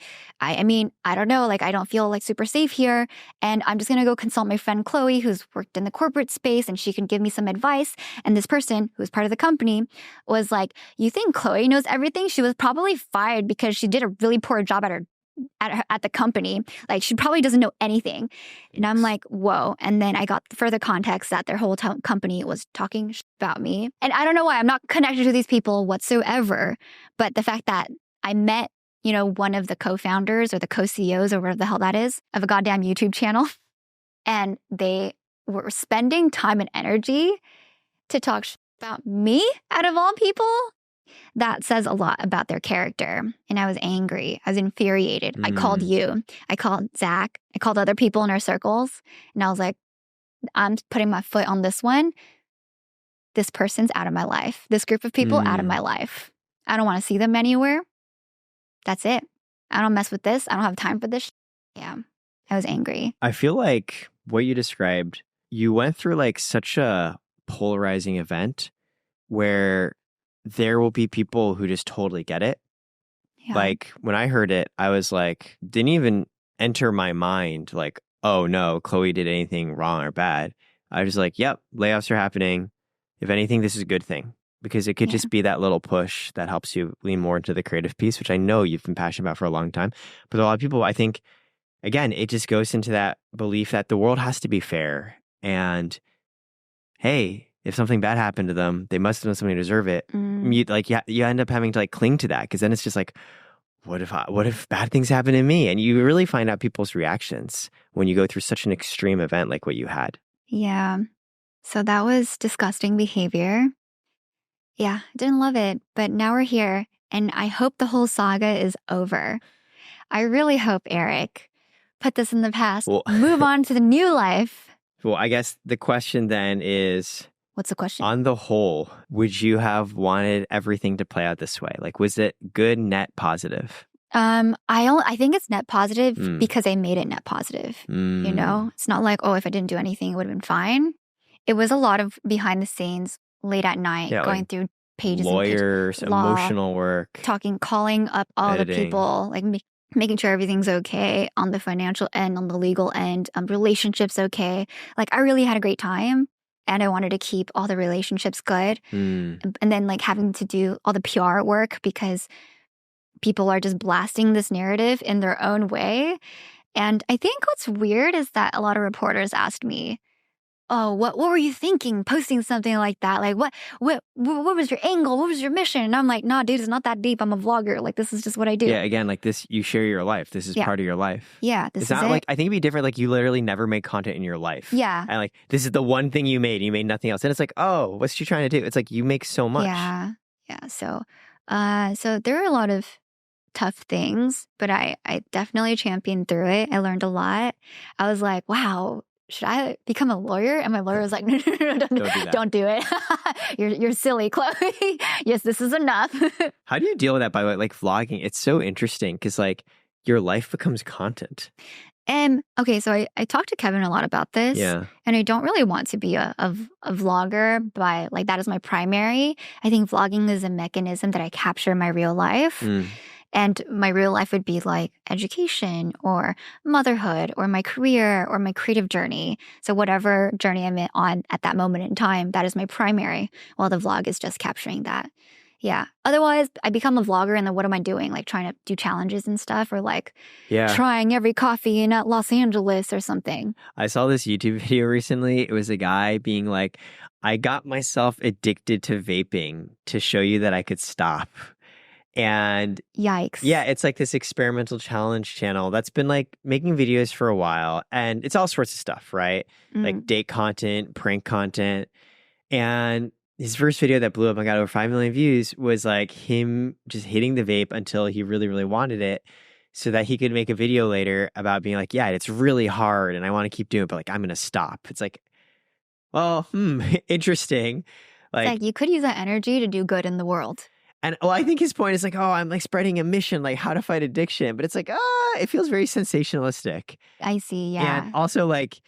mean, I don't know. Like, I don't feel like super safe here. And I'm just going to go consult my friend Chloe, who's worked in the corporate space, and she can give me some advice. And this person who's part of the company was like, you think Chloe knows everything? She was probably fired because she did a really poor job at the company. Like, she probably doesn't know anything. And I'm like, whoa. And then I got further context that their whole company was talking about me. And I don't know why I'm not connected to these people whatsoever. But the fact that I met, one of the co-founders or the co-CEOs or whatever the hell that is of a goddamn YouTube channel. And they were spending time and energy to talk about me out of all people. That says a lot about their character. And I was angry. I was infuriated. I called you. I called Zach. I called other people in our circles. And I was like, I'm putting my foot on this one. This person's out of my life. This group of people out of my life. I don't want to see them anywhere. That's it. I don't mess with this. I don't have time for this. Yeah. I was angry. I feel like what you described, you went through like such a polarizing event where there will be people who just totally get it. Yeah. Like when I heard it, I was like, didn't even enter my mind like, oh no, Chloe did anything wrong or bad. I was like, yep, layoffs are happening. If anything, this is a good thing because it could just be that little push that helps you lean more into the creative piece, which I know you've been passionate about for a long time. But a lot of people, I think, again, it just goes into that belief that the world has to be fair. And hey, if something bad happened to them, they must have done something to deserve it. You end up having to like cling to that because then it's just like, what if bad things happen to me? And you really find out people's reactions when you go through such an extreme event like what you had. Yeah. So that was disgusting behavior. Yeah, I didn't love it, but now we're here, and I hope the whole saga is over. I really hope, Eric, put this in the past, move on to the new life. Well, I guess the question then is, what's the question? On the whole, would you have wanted everything to play out this way? Like, was it good, net positive? I think it's net positive because I made it net positive. It's not like, oh, if I didn't do anything, it would have been fine. It was a lot of behind the scenes, late at night, going through pages lawyers, and pages, emotional work, calling up all the people, like making sure everything's okay on the financial end, on the legal end, relationships okay. Like, I really had a great time. And I wanted to keep all the relationships good. And then like having to do all the PR work because people are just blasting this narrative in their own way. And I think what's weird is that a lot of reporters asked me, oh, what were you thinking posting something like that? Like, what was your angle? What was your mission? And I'm like, nah, dude, it's not that deep. I'm a vlogger. Like, this is just what I do. Yeah, again, like this, you share your life. This is part of your life. Yeah, this is not like, I think it'd be different. Like, you literally never make content in your life. Yeah. And like, this is the one thing you made. You made nothing else. And it's like, oh, what's she trying to do? It's like, you make so much. Yeah. Yeah. So there are a lot of tough things, but I definitely championed through it. I learned a lot. I was like, wow, should I become a lawyer? And my lawyer was like, no, don't do it. You're silly, Chloe. Yes, this is enough. How do you deal with that, by the way? Like, vlogging, it's so interesting because like your life becomes content. Okay, so I talked to Kevin a lot about this. Yeah. And I don't really want to be a vlogger, but like that is my primary. I think vlogging is a mechanism that I capture in my real life. And my real life would be like education or motherhood or my career or my creative journey. So whatever journey I'm on at that moment in time, that is my primary, while the vlog is just capturing that. Yeah. Otherwise, I become a vlogger and then what am I doing? Like trying to do challenges and stuff, or like trying every coffee in Los Angeles or something. I saw this YouTube video recently. It was a guy being like, I got myself addicted to vaping to show you that I could stop. And yikes. Yeah, it's like this experimental challenge channel that's been like making videos for a while. And it's all sorts of stuff, right? Like date content, prank content. And his first video that blew up and got over 5 million views was like him just hitting the vape until he really, really wanted it, so that he could make a video later about being like, yeah, it's really hard and I want to keep doing it, but like, I'm going to stop. It's like, well, interesting. Like you could use that energy to do good in the world. And I think his point is like, oh, I'm like spreading a mission, like how to fight addiction. But it's like, it feels very sensationalistic. I see, yeah. And also like,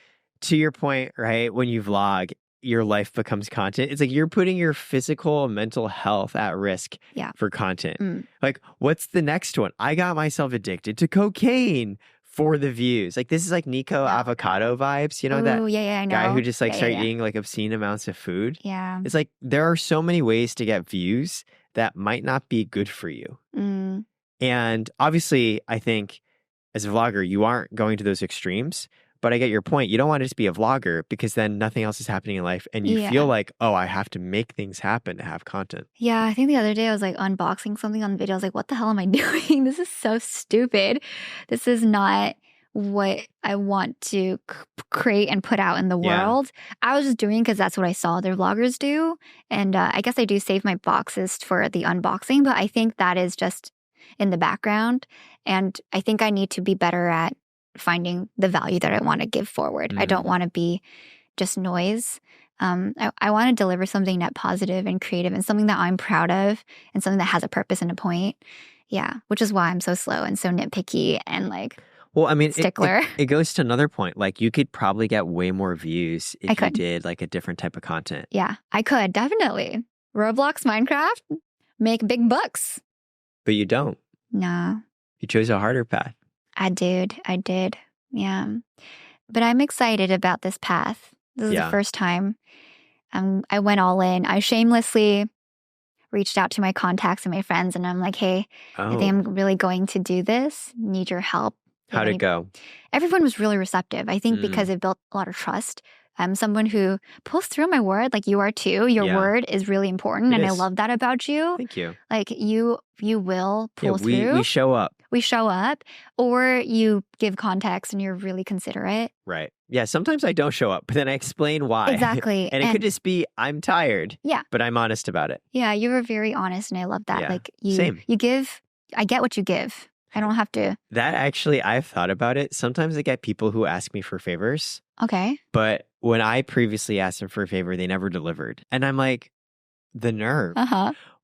to your point, right, when you vlog, your life becomes content. It's like you're putting your physical and mental health at risk for content. Like, what's the next one? I got myself addicted to cocaine for the views. Like, this is like 𝙃𝙊𝙆𝙾𝙄𝙍𝙍 vibes. You know, that I know. guy who just like started eating like obscene amounts of food. Yeah. It's like there are so many ways to get views that might not be good for you. And obviously, I think as a vlogger, you aren't going to those extremes. But I get your point. You don't want to just be a vlogger because then nothing else is happening in life. And you feel like, oh, I have to make things happen to have content. Yeah, I think the other day I was like unboxing something on the video. I was like, what the hell am I doing? This is so stupid. This is not what I want to create and put out in the world. I was just doing because that's what I saw other vloggers do. And I guess I do save my boxes for the unboxing. But I think that is just in the background. And I think I need to be better at finding the value that I want to give forward. I don't want to be just noise. I want to deliver something net positive and creative and something that I'm proud of and something that has a purpose and a point. Yeah, which is why I'm so slow and so nitpicky and like stickler. It goes to another point. Like you could probably get way more views if you did like a different type of content. Yeah, I could definitely. Roblox, Minecraft, make big bucks. But you don't. No. You chose a harder path. I did. Yeah. But I'm excited about this path. This is the first time I went all in. I shamelessly reached out to my contacts and my friends and I'm like, hey, I think I'm really going to do this. Need your help. How'd it go? Everyone was really receptive. I think because it built a lot of trust. I'm someone who pulls through my word, like you are too. Your word is really important, and I love that about you. Thank you. Like you will pull through. We show up. We show up, or you give context and you're really considerate. Right. Yeah, sometimes I don't show up, but then I explain why. Exactly. And it could just be, I'm tired. Yeah. But I'm honest about it. Yeah, you were very honest, and I love that. Yeah. Like Same. You give, I get what you give. I don't have to. That actually, I've thought about it. Sometimes I get people who ask me for favors. Okay. But when I previously asked them for a favor, they never delivered. And I'm like, the nerve.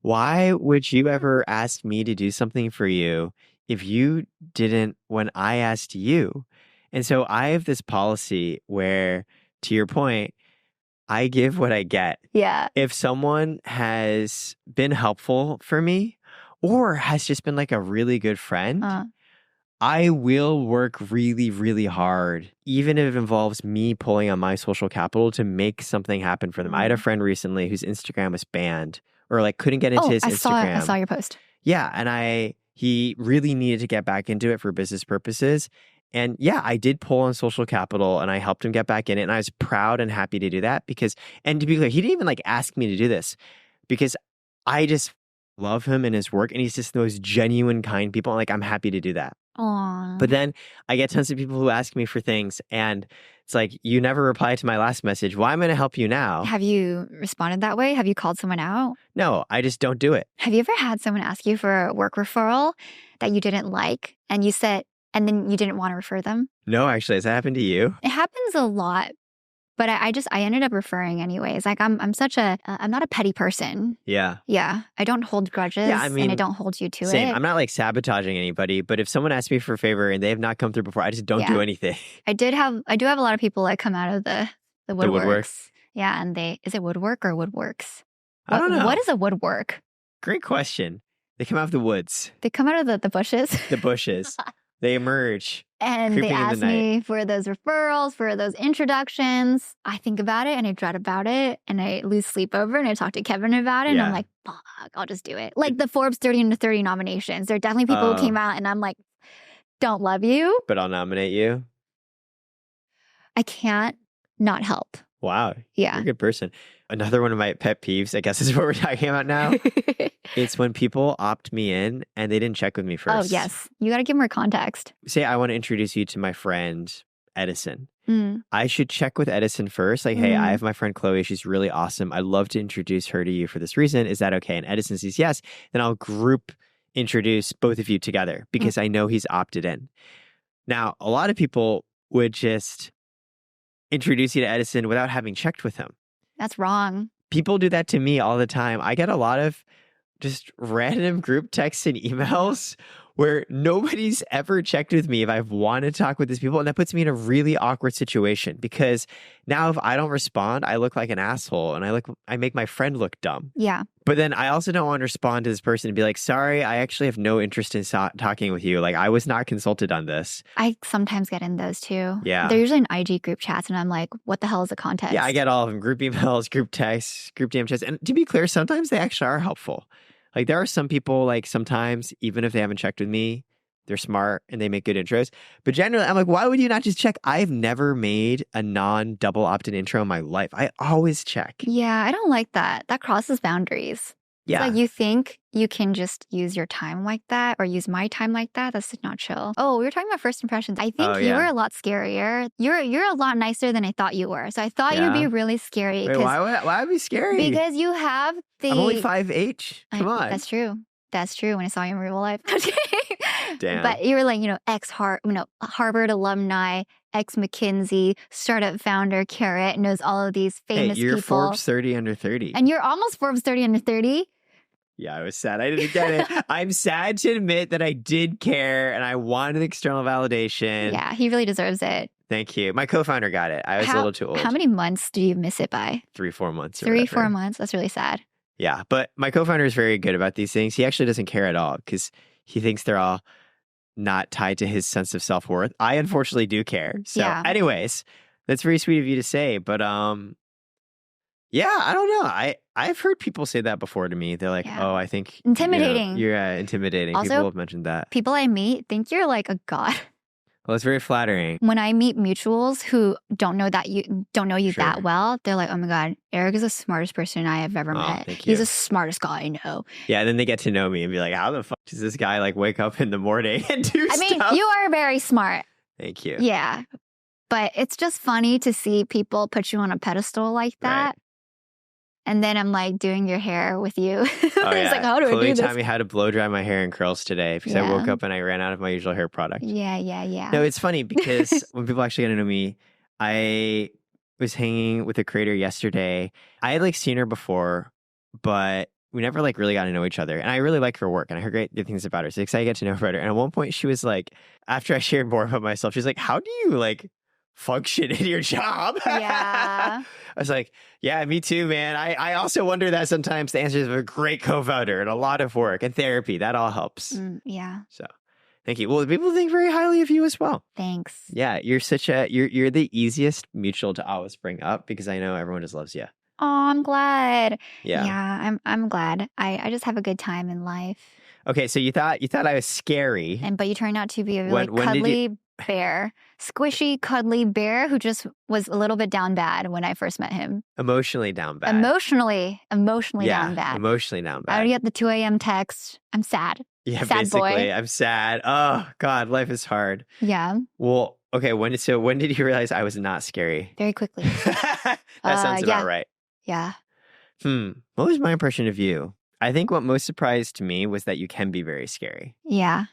Why would you ever ask me to do something for you if you didn't when I asked you? And so I have this policy where, to your point, I give what I get. Yeah. If someone has been helpful for me or has just been like a really good friend, I will work really, really hard, even if it involves me pulling on my social capital to make something happen for them. I had a friend recently whose Instagram was banned or like couldn't get into his Instagram. I saw your post. Yeah. And he really needed to get back into it for business purposes. And yeah, I did pull on social capital and I helped him get back in it. And I was proud and happy to do that because, and to be clear, he didn't even like ask me to do this because I just love him and his work. And he's just the most genuine, kind people. Like, I'm happy to do that. Aww. But then I get tons of people who ask me for things and it's like, you never replied to my last message. Well, I'm going to help you now. Have you responded that way? Have you called someone out? No, I just don't do it. Have you ever had someone ask you for a work referral that you didn't like and you said, and then you didn't want to refer them? No, actually. Has that happened to you? It happens a lot. But I ended up referring anyways. Like I'm not a petty person. Yeah. Yeah. I don't hold grudges and I don't hold you to same. it. I'm not like sabotaging anybody, but if someone asks me for a favor and they have not come through before, I just don't do anything. I do have a lot of people that come out of the woodworks. Yeah. And is it woodwork or woodworks? I don't know. What is a woodwork? Great question. They come out of the woods. They come out of the bushes. The bushes. They emerge. And they ask me for those referrals, for those introductions. I think about it and I dread about it and I lose sleep over it and I talk to Kevin about it and I'm like, fuck, I'll just do it. Like the Forbes 30 under 30 nominations. There are definitely people who came out and I'm like, don't love you. But I'll nominate you. I can't not help. Wow. Yeah. You're a good person. Another one of my pet peeves, I guess is what we're talking about now. It's when people opt me in and they didn't check with me first. Oh, yes. You got to give more context. Say I want to introduce you to my friend, Edison. I should check with Edison first. Like, hey, I have my friend Chloe. She's really awesome. I'd love to introduce her to you for this reason. Is that okay? And Edison says yes. Then I'll group introduce both of you together because I know he's opted in. Now, a lot of people would just introduce you to Edison without having checked with him. That's wrong. People do that to me all the time. I get a lot of just random group texts and emails where nobody's ever checked with me if I've wanted to talk with these people. And that puts me in a really awkward situation because now if I don't respond, I look like an asshole and I make my friend look dumb. Yeah. But then I also don't want to respond to this person and be like, sorry, I actually have no interest in talking with you. Like, I was not consulted on this. I sometimes get in those too. Yeah. They're usually in IG group chats and I'm like, what the hell is the context? Yeah, I get all of them. Group emails, group texts, group DM chats. And to be clear, sometimes they actually are helpful. Like, there are some people, like, sometimes, even if they haven't checked with me, they're smart and they make good intros. But generally, I'm like, why would you not just check? I've never made a non-double opt-in intro in my life. I always check. Yeah, I don't like that. That crosses boundaries. Yeah. It's like you think you can just use your time like that or use my time like that. That's just not chill. Oh, we were talking about first impressions. I think you were a lot scarier. You're a lot nicer than I thought you were. So I thought you'd be really scary. Wait, why would I be scary? Because you have the... I'm only 5'8". Come on. That's true. That's true when I saw you in real life. Damn. But you were like, Harvard alumni, ex-McKinsey, startup founder, Karat, knows all of these famous you're people. Forbes 30 under 30. And you're almost Forbes 30 under 30. Yeah, I was sad. I didn't get it. I'm sad to admit that I did care and I wanted external validation. Yeah, he really deserves it. Thank you. My co-founder got it. I was a little too old. How many months do you miss it by? 3-4 months. 3-4 months? That's really sad. Yeah, but my co-founder is very good about these things. He actually doesn't care at all because he thinks they're all not tied to his sense of self-worth. I unfortunately do care. So anyways, that's very sweet of you to say. But yeah, I don't know. I've heard people say that before to me. They're like, oh, I think intimidating. You're intimidating. Also, people have mentioned that. People I meet think you're like a god. Well, it's very flattering. When I meet mutuals who don't know you that well, they're like, oh my God, Eric is the smartest person I have ever met. He's the smartest guy I know. Yeah, and then they get to know me and be like, how the fuck does this guy like wake up in the morning and do stuff? I mean, you are very smart. Thank you. Yeah. But it's just funny to see people put you on a pedestal like that. Right. And then I'm like doing your hair with you. It's like, how do I do this? Chloe taught me how to blow dry my hair in curls today because I woke up and I ran out of my usual hair product. Yeah. No, it's funny because when people actually get to know me, I was hanging with a creator yesterday. I had like seen her before, but we never like really got to know each other. And I really like her work and I heard great things about her. So excited to get to know her better. And at one point she was like, after I shared more about myself, she's like, how do you like function in your job? Yeah. I was like, yeah, me too, man. I also wonder that sometimes. The answer is a great co-founder and a lot of work and therapy. That all helps. Yeah. So thank you. Well, people think very highly of you as well. Thanks. Yeah, you're you're the easiest mutual to always bring up because I know everyone just loves you. Oh, I'm glad. Yeah. I'm glad. I just have a good time in life. Okay, so you thought I was scary. But you turned out to be a really cuddly bear. Squishy, cuddly bear who just was a little bit down bad when I first met him. Emotionally down bad. Emotionally down bad. Emotionally down bad. I would get the 2 a.m. text. I'm sad. Yeah, sad basically. Boy. I'm sad. Oh, God, life is hard. Yeah. Well, okay, when did you realize I was not scary? Very quickly. That sounds about right. Yeah. What was my impression of you? I think what most surprised me was that you can be very scary. Yeah.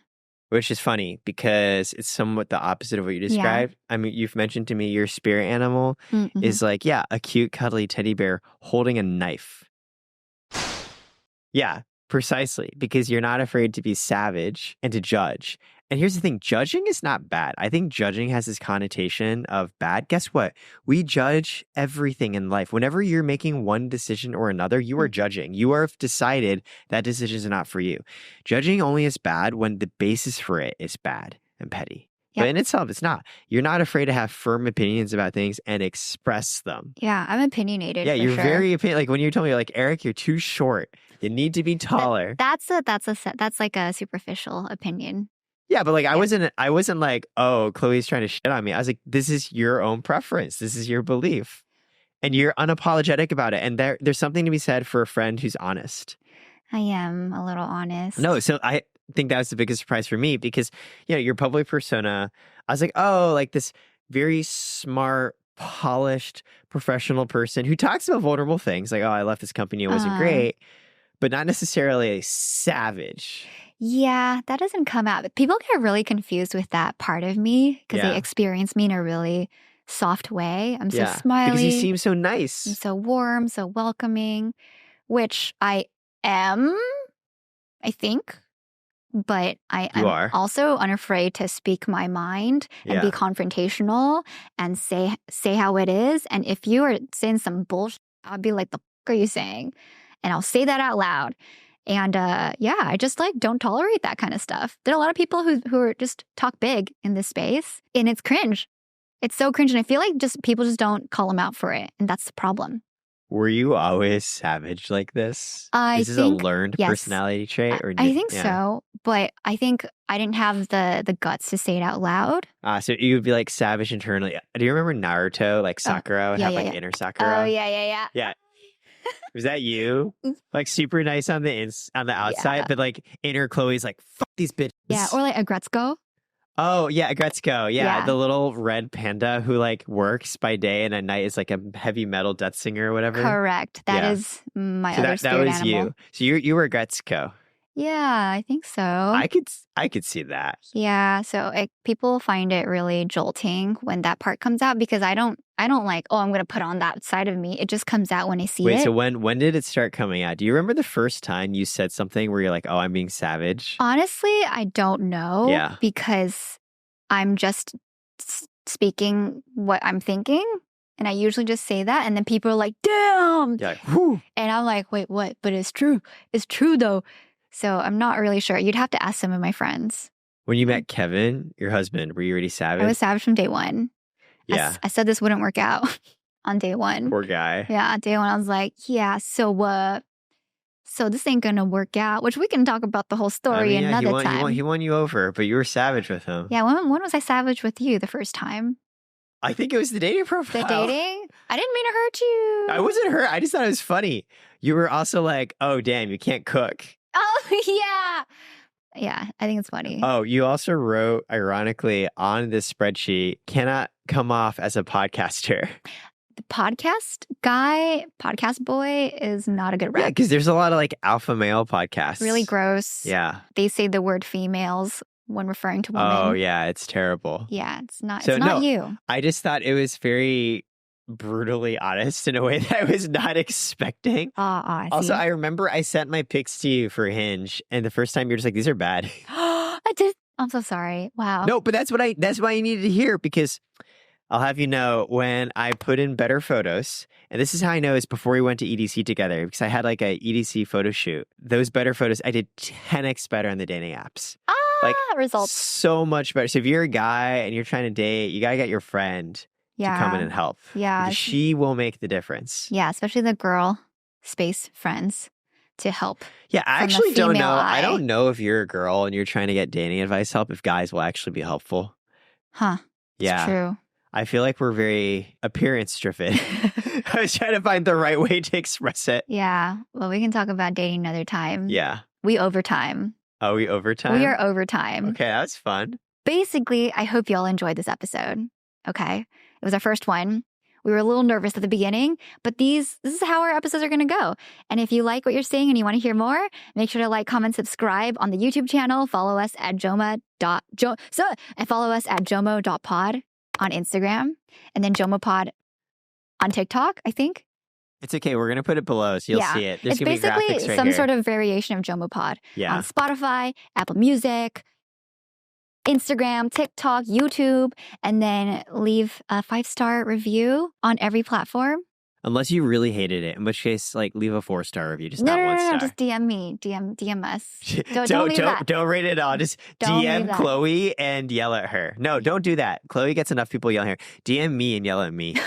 Which is funny because it's somewhat the opposite of what you described. Yeah. I mean, you've mentioned to me your spirit animal is like, a cute, cuddly teddy bear holding a knife. Yeah, precisely. Because you're not afraid to be savage and to judge. And here's the thing, judging is not bad. I think judging has this connotation of bad. Guess what? We judge everything in life. Whenever you're making one decision or another, you are judging. You are decided that decision is not for you. Judging only is bad when the basis for it is bad and petty. Yep. But in itself, it's not. You're not afraid to have firm opinions about things and express them. Yeah, I'm opinionated. Yeah, you're very like when you told me, like, Eric, you're too short. You need to be taller. That's like a superficial opinion. Yeah, but like I wasn't like, oh, Chloe's trying to shit on me. I was like, this is your own preference. This is your belief. And you're unapologetic about it. And there's something to be said for a friend who's honest. I am a little honest. No, so I think that was the biggest surprise for me because, your public persona, I was like, oh, like this very smart, polished, professional person who talks about vulnerable things. Like, oh, I left this company. It wasn't great. But not necessarily a savage. Yeah, that doesn't come out. People get really confused with that part of me because they experience me in a really soft way. I'm so smiley. Because you seem so nice. I'm so warm, so welcoming, which I am, I think. but I'm also unafraid to speak my mind and be confrontational and say how it is. And if you are saying some bullshit, I'll be like, the fuck are you saying? And I'll say that out loud. And I just like don't tolerate that kind of stuff. There are a lot of people who are just talk big in this space, and it's cringe. It's so cringe. And I feel like people just don't call them out for it. And that's the problem. Were you always savage like this? Is this a learned personality trait? I think so. But I think I didn't have the guts to say it out loud. So you would be like savage internally. Do you remember Naruto, like Sakura would have inner Sakura? Oh, yeah. Yeah. Was that you? Like super nice on the outside, but like inner Chloe's like, fuck these bitches. Yeah, or like Agretzko. Oh, yeah, Agretzko. Yeah, the little red panda who like works by day and at night is like a heavy metal death singer or whatever. Correct. That is my other spirit that was animal. you. So you were Agretzko. Yeah, I think so. I could see that. Yeah, so people find it really jolting when that part comes out because I don't like, I'm going to put on that side of me. It just comes out when I see it. Wait, so when did it start coming out? Do you remember the first time you said something where you're like, oh, I'm being savage? Honestly, I don't know. Yeah. Because I'm just speaking what I'm thinking. And I usually just say that. And then people are like, damn. You're like, whew. And I'm like, wait, what? But it's true. It's true, though. So I'm not really sure. You'd have to ask some of my friends. When you met Kevin, your husband, were you already savage? I was savage from day one. Yeah. I said this wouldn't work out on day one. Poor guy. Yeah, on day one, I was like, yeah, so this ain't gonna work out, which we can talk about the whole story another time. He won you over, but you were savage with him. Yeah, when was I savage with you the first time? I think it was the dating profile. The dating? I didn't mean to hurt you. I wasn't hurt. I just thought it was funny. You were also like, oh, damn, you can't cook. Oh, yeah. Yeah, I think it's funny. Oh, you also wrote, ironically, on this spreadsheet, cannot come off as a podcaster. The podcast boy is not a good rep. Yeah, because there's a lot of like alpha male podcasts. Really gross. Yeah. They say the word females when referring to women. Oh, yeah, it's terrible. Yeah, it's not you. I just thought it was very brutally honest in a way that I was not expecting. Also, I remember I sent my pics to you for Hinge, and the first time you're just like, these are bad. I did. I'm so sorry. Wow. No, but that's why you needed to hear, because I'll have you know, when I put in better photos, and this is how I know is before we went to EDC together, because I had like a EDC photo shoot. Those better photos, I did 10x better on the dating apps. Like results. So much better. So if you're a guy and you're trying to date, you gotta get your friend to come in and help. Yeah. She will make the difference. Yeah, especially the girl space friends to help. Yeah, I actually don't know. I don't know if you're a girl and you're trying to get dating advice help, if guys will actually be helpful. Huh. Yeah. It's true. I feel like we're very appearance driven. I was trying to find the right way to express it. Yeah. Well, we can talk about dating another time. Yeah. We overtime. Oh, we overtime? We are overtime. Okay, that was fun. Basically, I hope you all enjoyed this episode. Okay. It was our first one. We were a little nervous at the beginning, but this is how our episodes are going to go. And if you like what you're seeing and you want to hear more, make sure to like, comment, subscribe on the YouTube channel. Follow us at jomo.pod on Instagram, and then JOMOpod on TikTok, I think. It's okay. We're going to put it below so you'll see it. There's it's basically some sort of variation of JOMOpod on Spotify, Apple Music, Instagram, TikTok, YouTube, and then leave a 5-star review on every platform. Unless you really hated it, in which case, like, leave a 4-star review, just not 1 star. No, just DM me. DM us. Don't leave that. Don't rate it all. Just DM Chloe and yell at her. No, don't do that. Chloe gets enough people yelling at her. DM me and yell at me.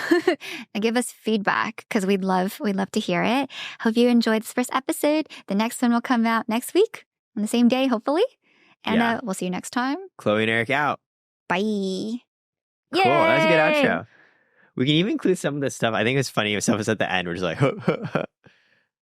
And give us feedback, because we'd love to hear it. Hope you enjoyed this first episode. The next one will come out next week on the same day, hopefully. And we'll see you next time. Chloe and Eric out. Bye. Cool. That was a good outro. We can even include some of the stuff. I think it was funny if stuff was at the end. We're just like,